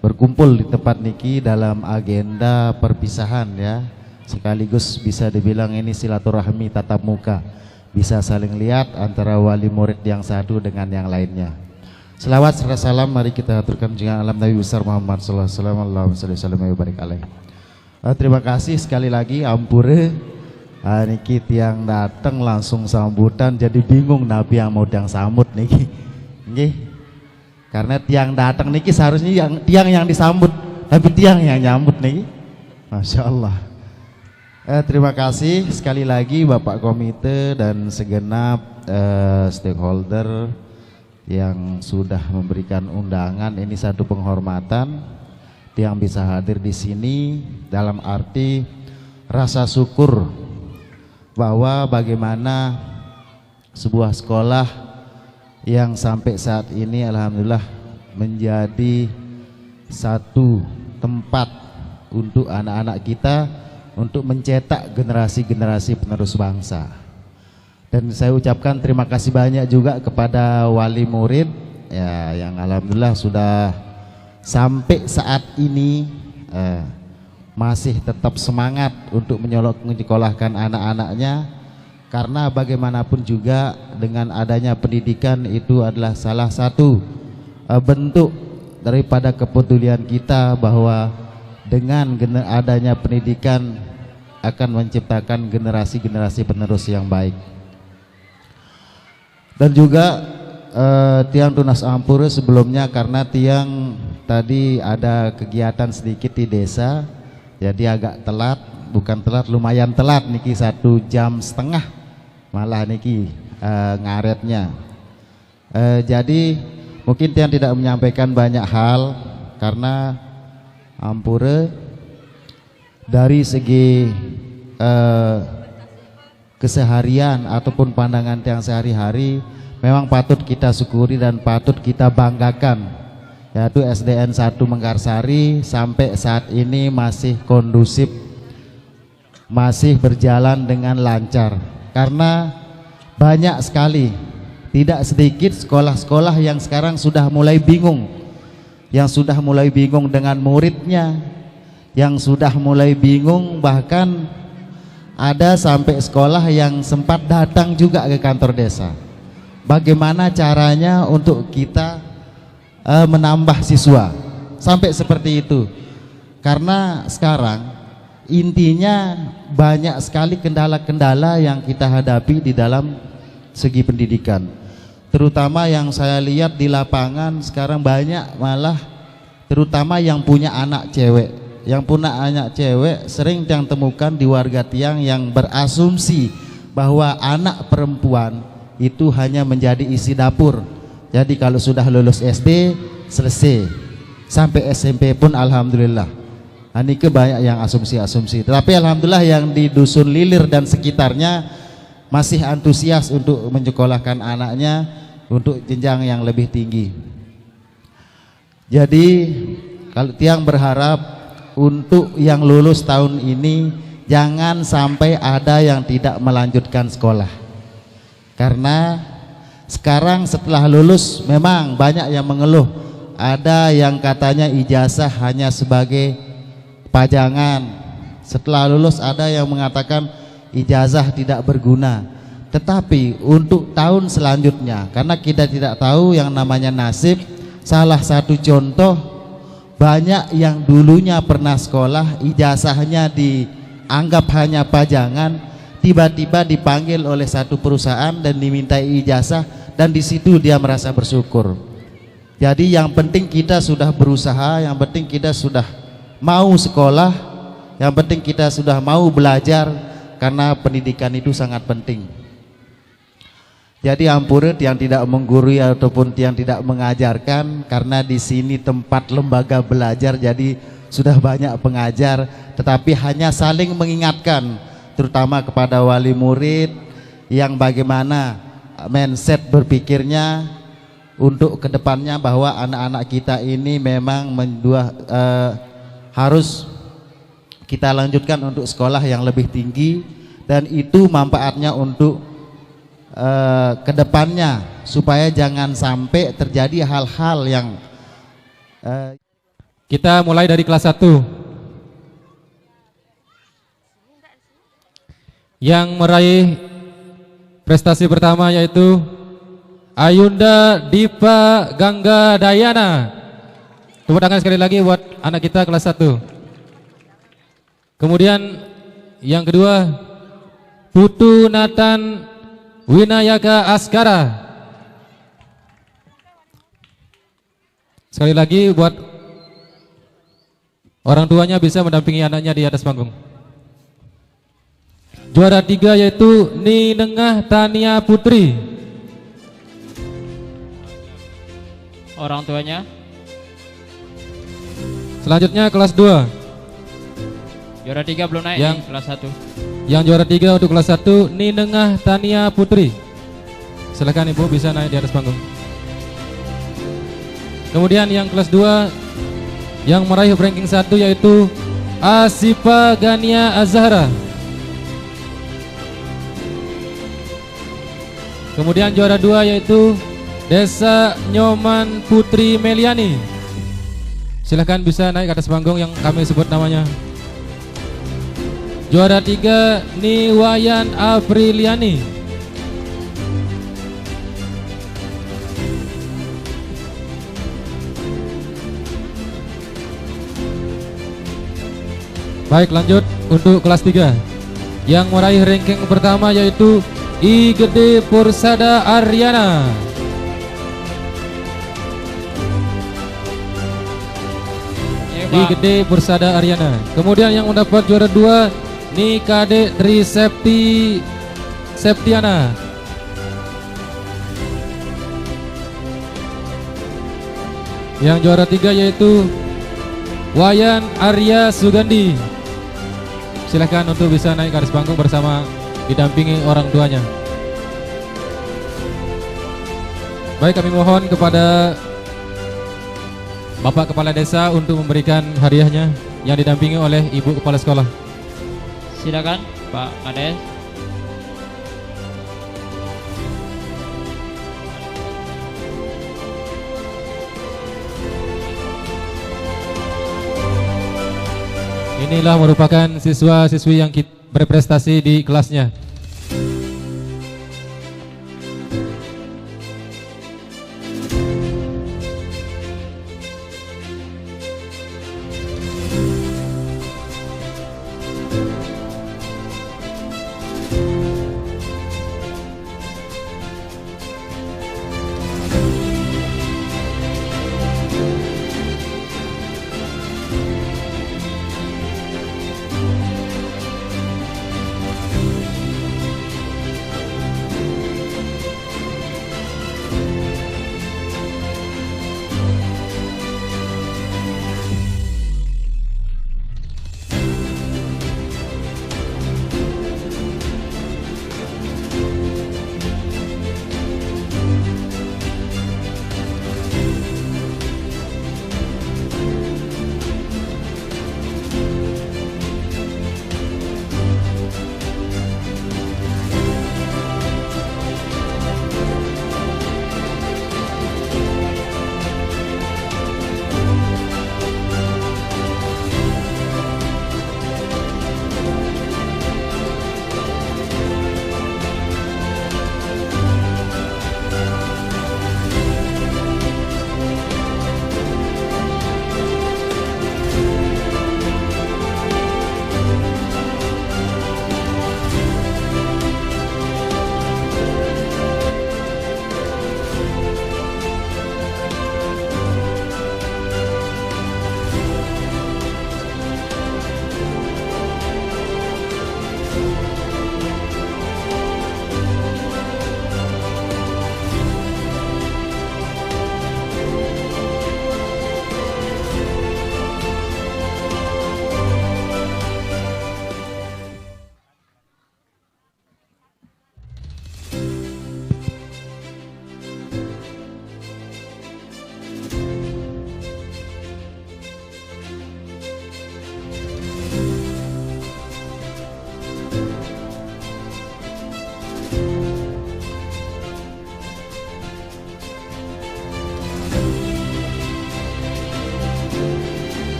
berkumpul di tempat niki dalam agenda perpisahan ya. Sekaligus bisa dibilang ini silaturahmi tatap muka. Bisa saling lihat antara wali murid yang satu dengan yang lainnya. Selawat serta salam mari kita aturkan dengan alam Nabi besar Muhammad sallallahu alaihi wasallam wa barik alaihi. Terima kasih sekali lagi ampure niki tiang datang langsung sambutan jadi bingung Nabi yang mau tiang sambut niki. Nggih. Karena tiang datang niki seharusnya tiang yang disambut tapi tiang yang nyambut niki. Masya Allah. Terima kasih sekali lagi Bapak Komite dan segenap stakeholder yang sudah memberikan undangan. Ini satu penghormatan yang bisa hadir di sini dalam arti rasa syukur bahwa bagaimana sebuah sekolah yang sampai saat ini alhamdulillah menjadi satu tempat untuk anak-anak kita untuk mencetak generasi-generasi penerus bangsa. Dan saya ucapkan terima kasih banyak juga kepada wali murid ya yang alhamdulillah sudah sampai saat ini masih tetap semangat untuk menyekolahkan anak-anaknya, karena bagaimanapun juga dengan adanya pendidikan itu adalah salah satu bentuk daripada kepedulian kita bahwa dengan adanya pendidikan akan menciptakan generasi-generasi penerus yang baik. Dan juga tiang Tunas Ampuri sebelumnya karena tiang tadi ada kegiatan sedikit di desa, jadi agak telat, bukan telat, lumayan telat niki 1,5 jam malah niki ngaretnya. Jadi mungkin tiang tidak menyampaikan banyak hal karena Ampure dari segi keseharian ataupun pandangan tiang sehari-hari memang patut kita syukuri dan patut kita banggakan, yaitu SDN 1 Mekarsari sampai saat ini masih kondusif, masih berjalan dengan lancar. Karena banyak sekali, tidak sedikit sekolah-sekolah yang sekarang sudah mulai bingung, yang sudah mulai bingung dengan muridnya, yang sudah mulai bingung, bahkan ada sampai sekolah yang sempat datang juga ke kantor desa. Bagaimana caranya untuk kita menambah siswa sampai seperti itu, karena sekarang intinya banyak sekali kendala-kendala yang kita hadapi di dalam segi pendidikan, terutama yang saya lihat di lapangan sekarang banyak malah terutama yang punya anak cewek. Yang punya anak cewek sering tiang temukan di warga tiang yang berasumsi bahwa anak perempuan itu hanya menjadi isi dapur. Jadi kalau sudah lulus SD selesai, sampai SMP pun alhamdulillah. Ini banyak yang asumsi-asumsi. Tapi alhamdulillah yang di Dusun Lilir dan sekitarnya masih antusias untuk menyekolahkan anaknya untuk jenjang yang lebih tinggi. Jadi kalau tiang berharap untuk yang lulus tahun ini jangan sampai ada yang tidak melanjutkan sekolah. Karena sekarang setelah lulus memang banyak yang mengeluh ada yang katanya ijazah hanya sebagai pajangan. Setelah lulus ada yang mengatakan ijazah tidak berguna. Tetapi untuk tahun selanjutnya, karena kita tidak tahu yang namanya nasib, salah satu contoh, banyak yang dulunya pernah sekolah, ijazahnya dianggap hanya pajangan, tiba-tiba dipanggil oleh satu perusahaan dan dimintai ijazah, dan di situ dia merasa bersyukur. Jadi yang penting kita sudah berusaha, yang penting kita sudah mau sekolah, yang penting kita sudah mau belajar, karena pendidikan itu sangat penting. Jadi ampura yang tidak menggurui ataupun yang tidak mengajarkan, karena di sini tempat lembaga belajar, jadi sudah banyak pengajar, tetapi hanya saling mengingatkan, terutama kepada wali murid yang bagaimana mindset berpikirnya untuk kedepannya, bahwa anak-anak kita ini memang harus kita lanjutkan untuk sekolah yang lebih tinggi, dan itu manfaatnya untuk kedepannya, supaya jangan sampai terjadi hal-hal yang kita mulai dari kelas 1. Yang meraih prestasi pertama yaitu Ayunda Dipa Gangga Dayana. Tepuk tangan sekali lagi buat anak kita kelas 1. Kemudian yang kedua, Putu Nathan Winayaka Askara. Sekali lagi buat orang tuanya bisa mendampingi anaknya di atas panggung. Juara 3 yaitu Ninengah Tania Putri. Orang tuanya. Selanjutnya kelas 2. Juara 3 belum naik Yang nih, kelas 1. Yang juara 3 untuk kelas 1 Ninengah Tania Putri. Silakan Ibu bisa naik di atas panggung. Kemudian yang kelas 2 yang meraih ranking 1 yaitu Asifa Gania Azhara. Kemudian juara 2 yaitu Desa Nyoman Putri Meliani. Silahkan bisa naik ke atas panggung yang kami sebut namanya. Juara 3 Niwayan Apriliani. Baik, lanjut untuk kelas 3. Yang meraih ranking pertama yaitu I Gede Pursada Aryana. I Gede Pursada Aryana. Kemudian yang mendapat juara 2 Nikade Trisepti Septiana. Yang juara 3 yaitu Wayan Arya Sugandi. Silakan untuk bisa naik ke atas panggung bersama didampingi orang tuanya. Baik, kami mohon kepada Bapak Kepala Desa untuk memberikan hadiahnya yang didampingi oleh Ibu Kepala Sekolah. Silakan Pak Kades. Inilah merupakan siswa-siswi yang berprestasi di kelasnya.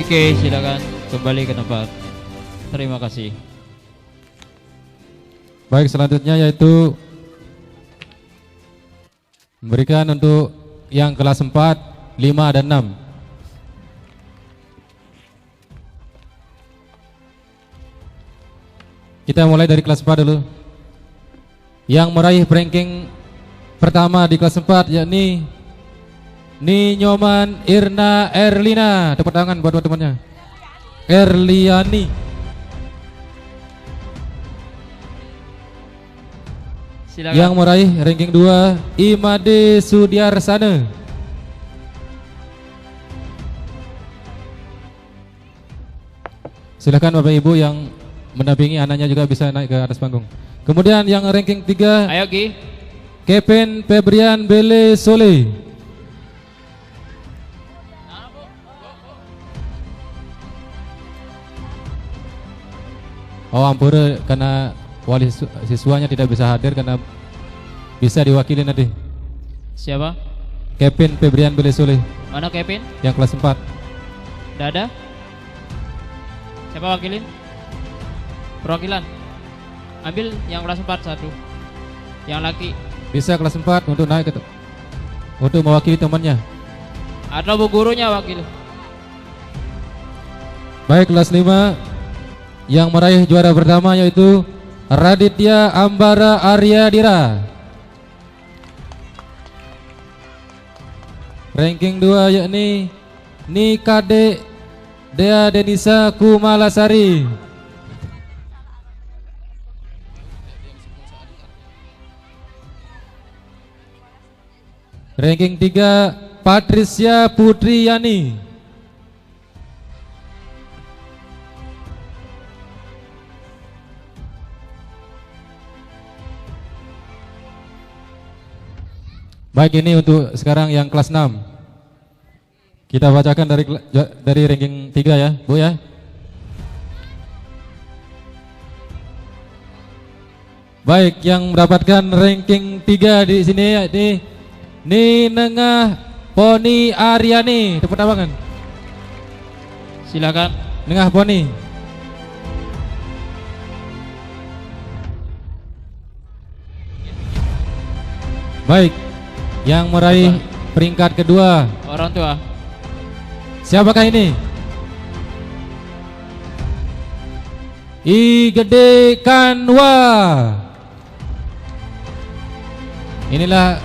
Oke, silakan kembali ke tempat. Terima kasih. Baik, selanjutnya yaitu memberikan untuk yang kelas 4, 5 dan 6. Kita mulai dari kelas 4 dulu. Yang meraih ranking pertama di kelas 4 yakni Ninyoman Irna Erlina. Tepuk tangan buat teman-temannya. Erliani. Silakan. Yang meraih ranking 2 Imade Sudiarsana. Silakan Bapak Ibu yang mendampingi anaknya juga bisa naik ke atas panggung. Kemudian yang ranking 3, Ayo Ki. Kevin Febrian Bele Sole. Oh ampura, karena wali siswanya tidak bisa hadir karena bisa diwakili nanti. Siapa? Kevin Febrian Bele Sole. Mana Kevin? Yang kelas 4. Tidak ada? Siapa wakilin? Perwakilan. Ambil yang kelas 4 satu. Yang laki. Bisa kelas 4 untuk naik ke untuk mewakili temannya. Atau bu gurunya wakil. Baik, kelas 5 yang meraih juara pertama yaitu Raditya Ambara Aryadira. Ranking 2 yakni Nikade Dea Denisa Kumalasari. Ranking 3 Patricia Putriyani. Baik, ini untuk sekarang yang kelas 6. Kita bacakan dari ranking 3 ya, Bu ya. Baik, yang mendapatkan ranking 3 di sini yakni Ninengah Poni Aryani. Tepuk tangan. Silakan. Nengah Poni. Baik, yang meraih peringkat kedua. Orang tua. Siapakah ini? I Gede Kanwa. Inilah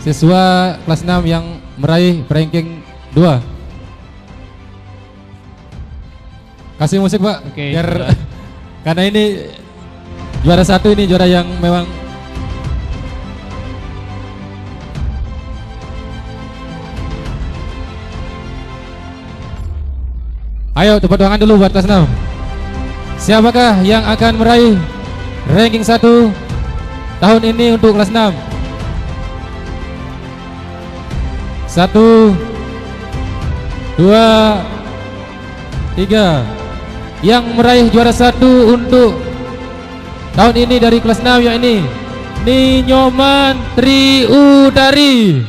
siswa kelas 6 yang meraih ranking 2. Kasih musik Pak. Oke, biar sudah. karena ini juara 1, ini juara yang memang ayo tepuk tangan dulu buat kelas 6. Siapakah yang akan meraih ranking 1 tahun ini untuk kelas 6? 1, 2, 3. Yang meraih juara 1 untuk tahun ini dari kelas 6 yakni Ninyoman Triudari.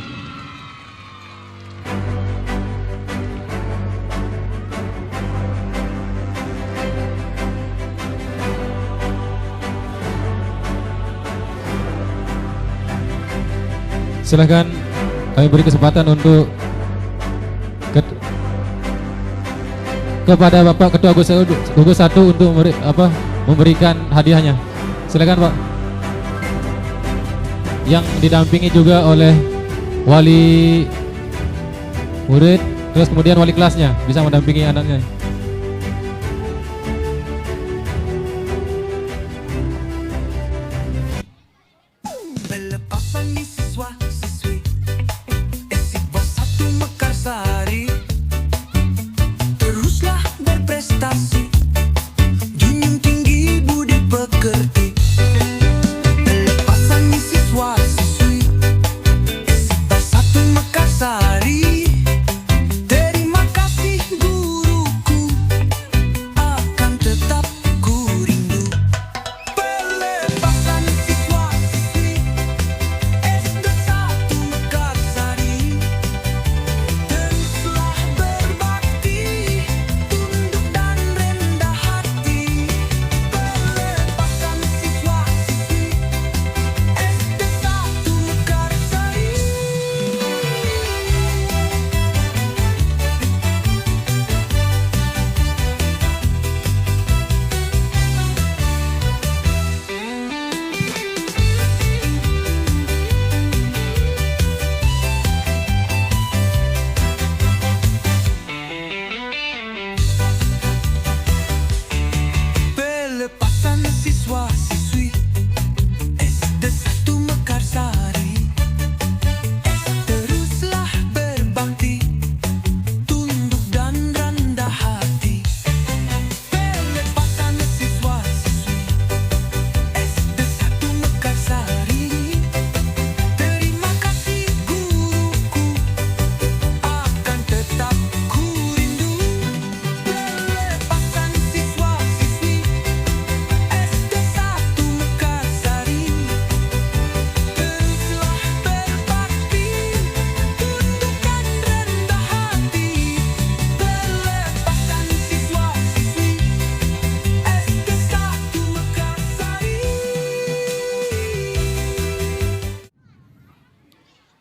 Silahkan kami beri kesempatan untuk kepada Bapak Ketua Gugus 1 untuk memberikan hadiahnya. Silakan Pak. Yang didampingi juga oleh wali murid, terus kemudian wali kelasnya bisa mendampingi anaknya.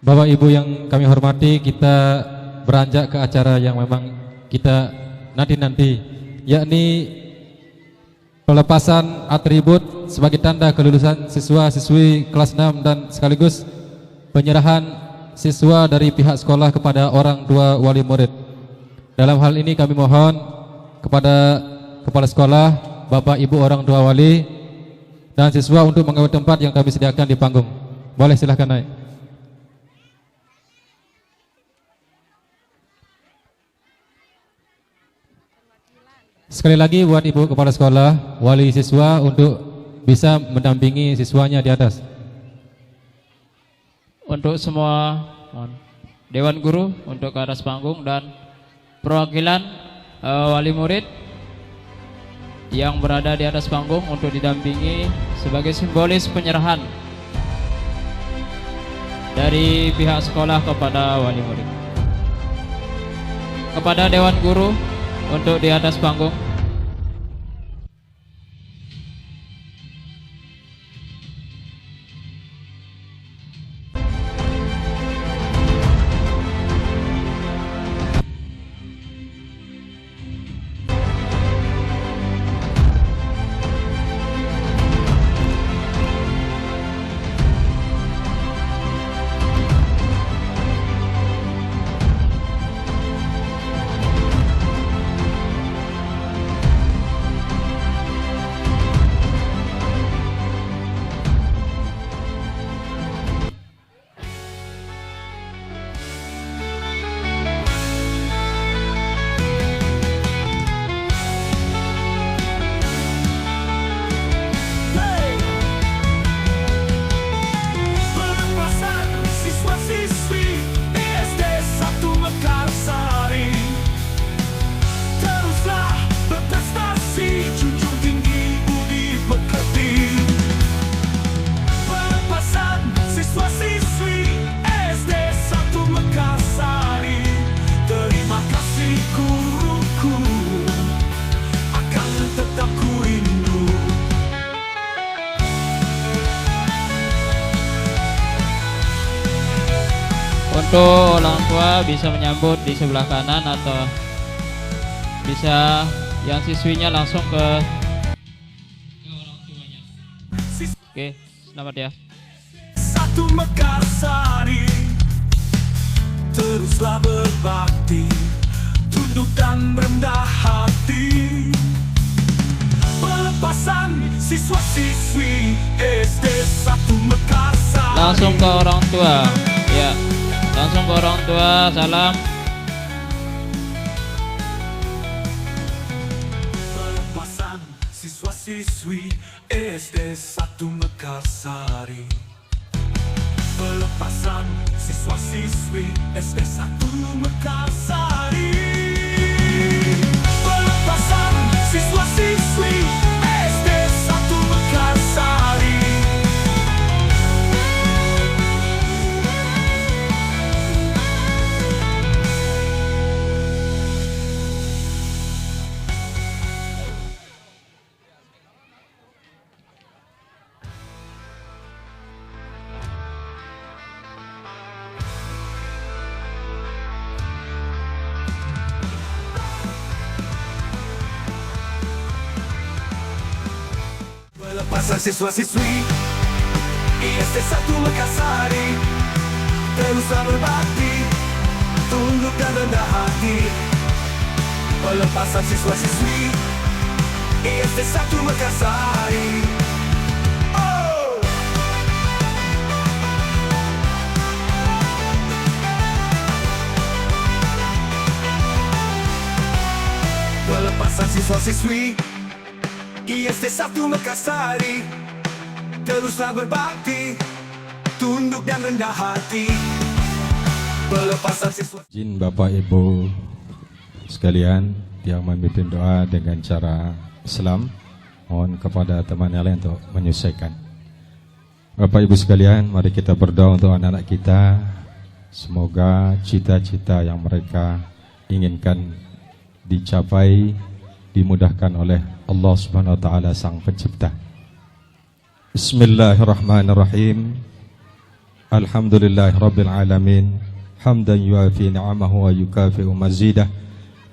Bapak Ibu yang kami hormati, kita beranjak ke acara yang memang kita nanti-nanti, yakni pelepasan atribut sebagai tanda kelulusan siswa-siswi kelas 6 dan sekaligus penyerahan siswa dari pihak sekolah kepada orang tua wali murid. Dalam hal ini kami mohon kepada kepala sekolah, Bapak Ibu orang tua wali dan siswa untuk mengambil tempat yang kami sediakan di panggung. Boleh silahkan naik. Sekali lagi buat Ibu kepala sekolah, wali siswa untuk bisa mendampingi siswanya di atas. Untuk semua Dewan Guru untuk ke atas panggung dan perwakilan wali murid yang berada di atas panggung untuk didampingi sebagai simbolis penyerahan dari pihak sekolah kepada wali murid. Kepada Dewan Guru untuk di atas panggung. Untuk orang tua bisa menyambut di sebelah kanan atau bisa yang siswinya langsung ke orang tuanya. Oke, selamat ya. Satu Mekarsari, teruslah berbakti, tunduk dan rendah hati. Pelepasan siswa-siswi SD 1 Mekarsari. Langsung ke orang tua, ya. Langsung ke orang tua, salam. Pelepasan siswa-siswi SD 1 Mekarsari. Pelepasan siswa-siswi SD 1 Mekarsari. Pelepasan siswa-siswi SD 1 Mekarsari. Pelepasan siswa-siswi ISD 1 Mekarsari, teruslah berbakti, tunduk dan rendah hati. Pelepasan siswa-siswi ISD 1 Mekarsari. Oh! Pelepasan siswa-siswi ISD 1 Mekarsari, teruslah berbakti, tunduk dan rendah hati. Pelepasan siswa. Izin Bapak Ibu sekalian yang memimpin doa dengan cara Islam, mohon kepada teman yang lain untuk menyelesaikan. Bapak Ibu sekalian, mari kita berdoa untuk anak-anak kita. Semoga cita-cita yang mereka inginkan dicapai, dimudahkan oleh Allah Subhanahu wa taala Sang Pencipta. Bismillahirrahmanirrahim. Alhamdulillah Rabbil Alamin, hamdan yuafi ni'amahu wa yukafi'u mazidah.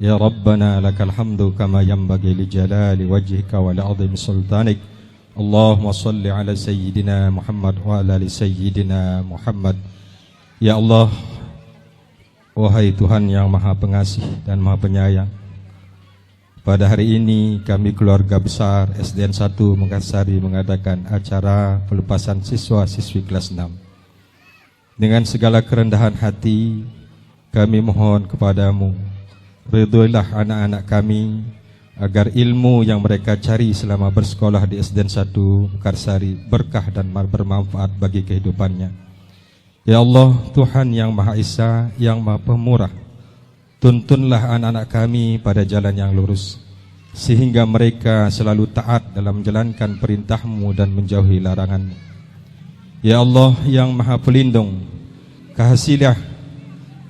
Ya Rabbana lakal hamdu kama yanbaghi li jalali wajhika wa li'azimi sultanik. Allahumma salli ala Sayyidina Muhammad wa ala ali Sayyidina Muhammad. Ya Allah, wahai Tuhan yang Maha Pengasih dan Maha Penyayang, pada hari ini kami keluarga besar SDN 1 Mekarsari mengadakan acara pelepasan siswa-siswi kelas 6. Dengan segala kerendahan hati, kami mohon kepadamu, ridhoilah anak-anak kami agar ilmu yang mereka cari selama bersekolah di SDN 1 Mekarsari berkah dan bermanfaat bagi kehidupannya. Ya Allah, Tuhan yang Maha Esa, yang Maha Pemurah, tuntunlah anak-anak kami pada jalan yang lurus, sehingga mereka selalu taat dalam menjalankan perintah-Mu dan menjauhi larangan-Mu. Ya Allah yang Maha Pelindung,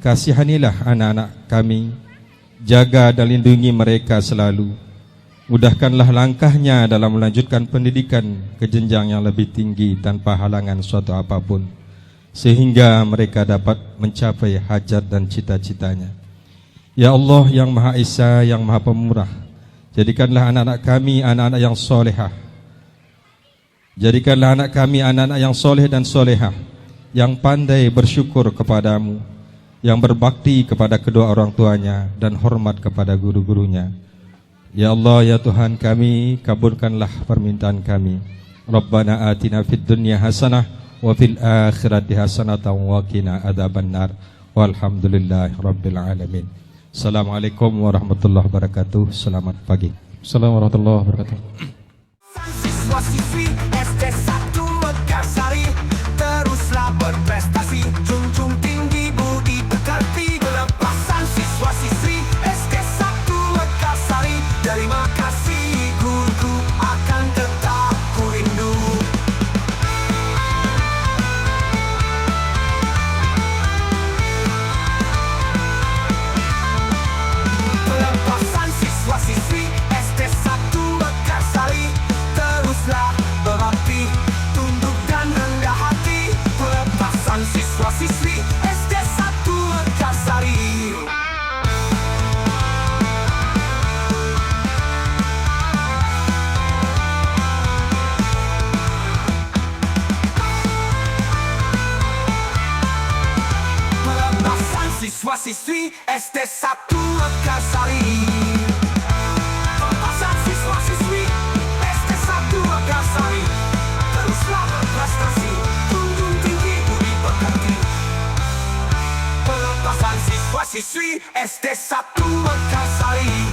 kasihanilah anak-anak kami, jaga dan lindungi mereka selalu. Mudahkanlah langkahnya dalam melanjutkan pendidikan ke jenjang yang lebih tinggi tanpa halangan suatu apapun, sehingga mereka dapat mencapai hajat dan cita-citanya. Ya Allah yang Maha Esa, yang Maha Pemurah, jadikanlah anak-anak kami anak-anak yang solehah. Jadikanlah anak kami anak-anak yang soleh dan solehah, yang pandai bersyukur kepadamu, yang berbakti kepada kedua orang tuanya dan hormat kepada guru-gurunya. Ya Allah, ya Tuhan kami, kabulkanlah permintaan kami. Rabbana atina fid dunya hasanah wa fil akhirati hasanatan wa qina adzabannar. Walhamdulillahi rabbil alamin. Assalamualaikum warahmatullahi wabarakatuh. Selamat pagi. Assalamualaikum warahmatullahi wabarakatuh. Siswa-siswi SD 1 Mekarsari, teruslah berprestasi, junjung tinggi budi pekerti. Pelepasan siswa-siswi SD 1 Mekarsari, terima kasih guru, akan tetap ku rindu. Pelepasan siswa-siswi SD 1 Mekarsari, teruslah berbakti, tunduk dan rendah hati. Pelepasan siswa-siswi SD 1 Mekarsari. Pelepasan siswa-siswi SD 1 Mekarsari. Pelepasan siswa-siswi SD 1 Mekarsari, teruslah berprestasi, junjung tinggi budi pekerti. Pelepasan siswa-siswi SD 1 Mekarsari.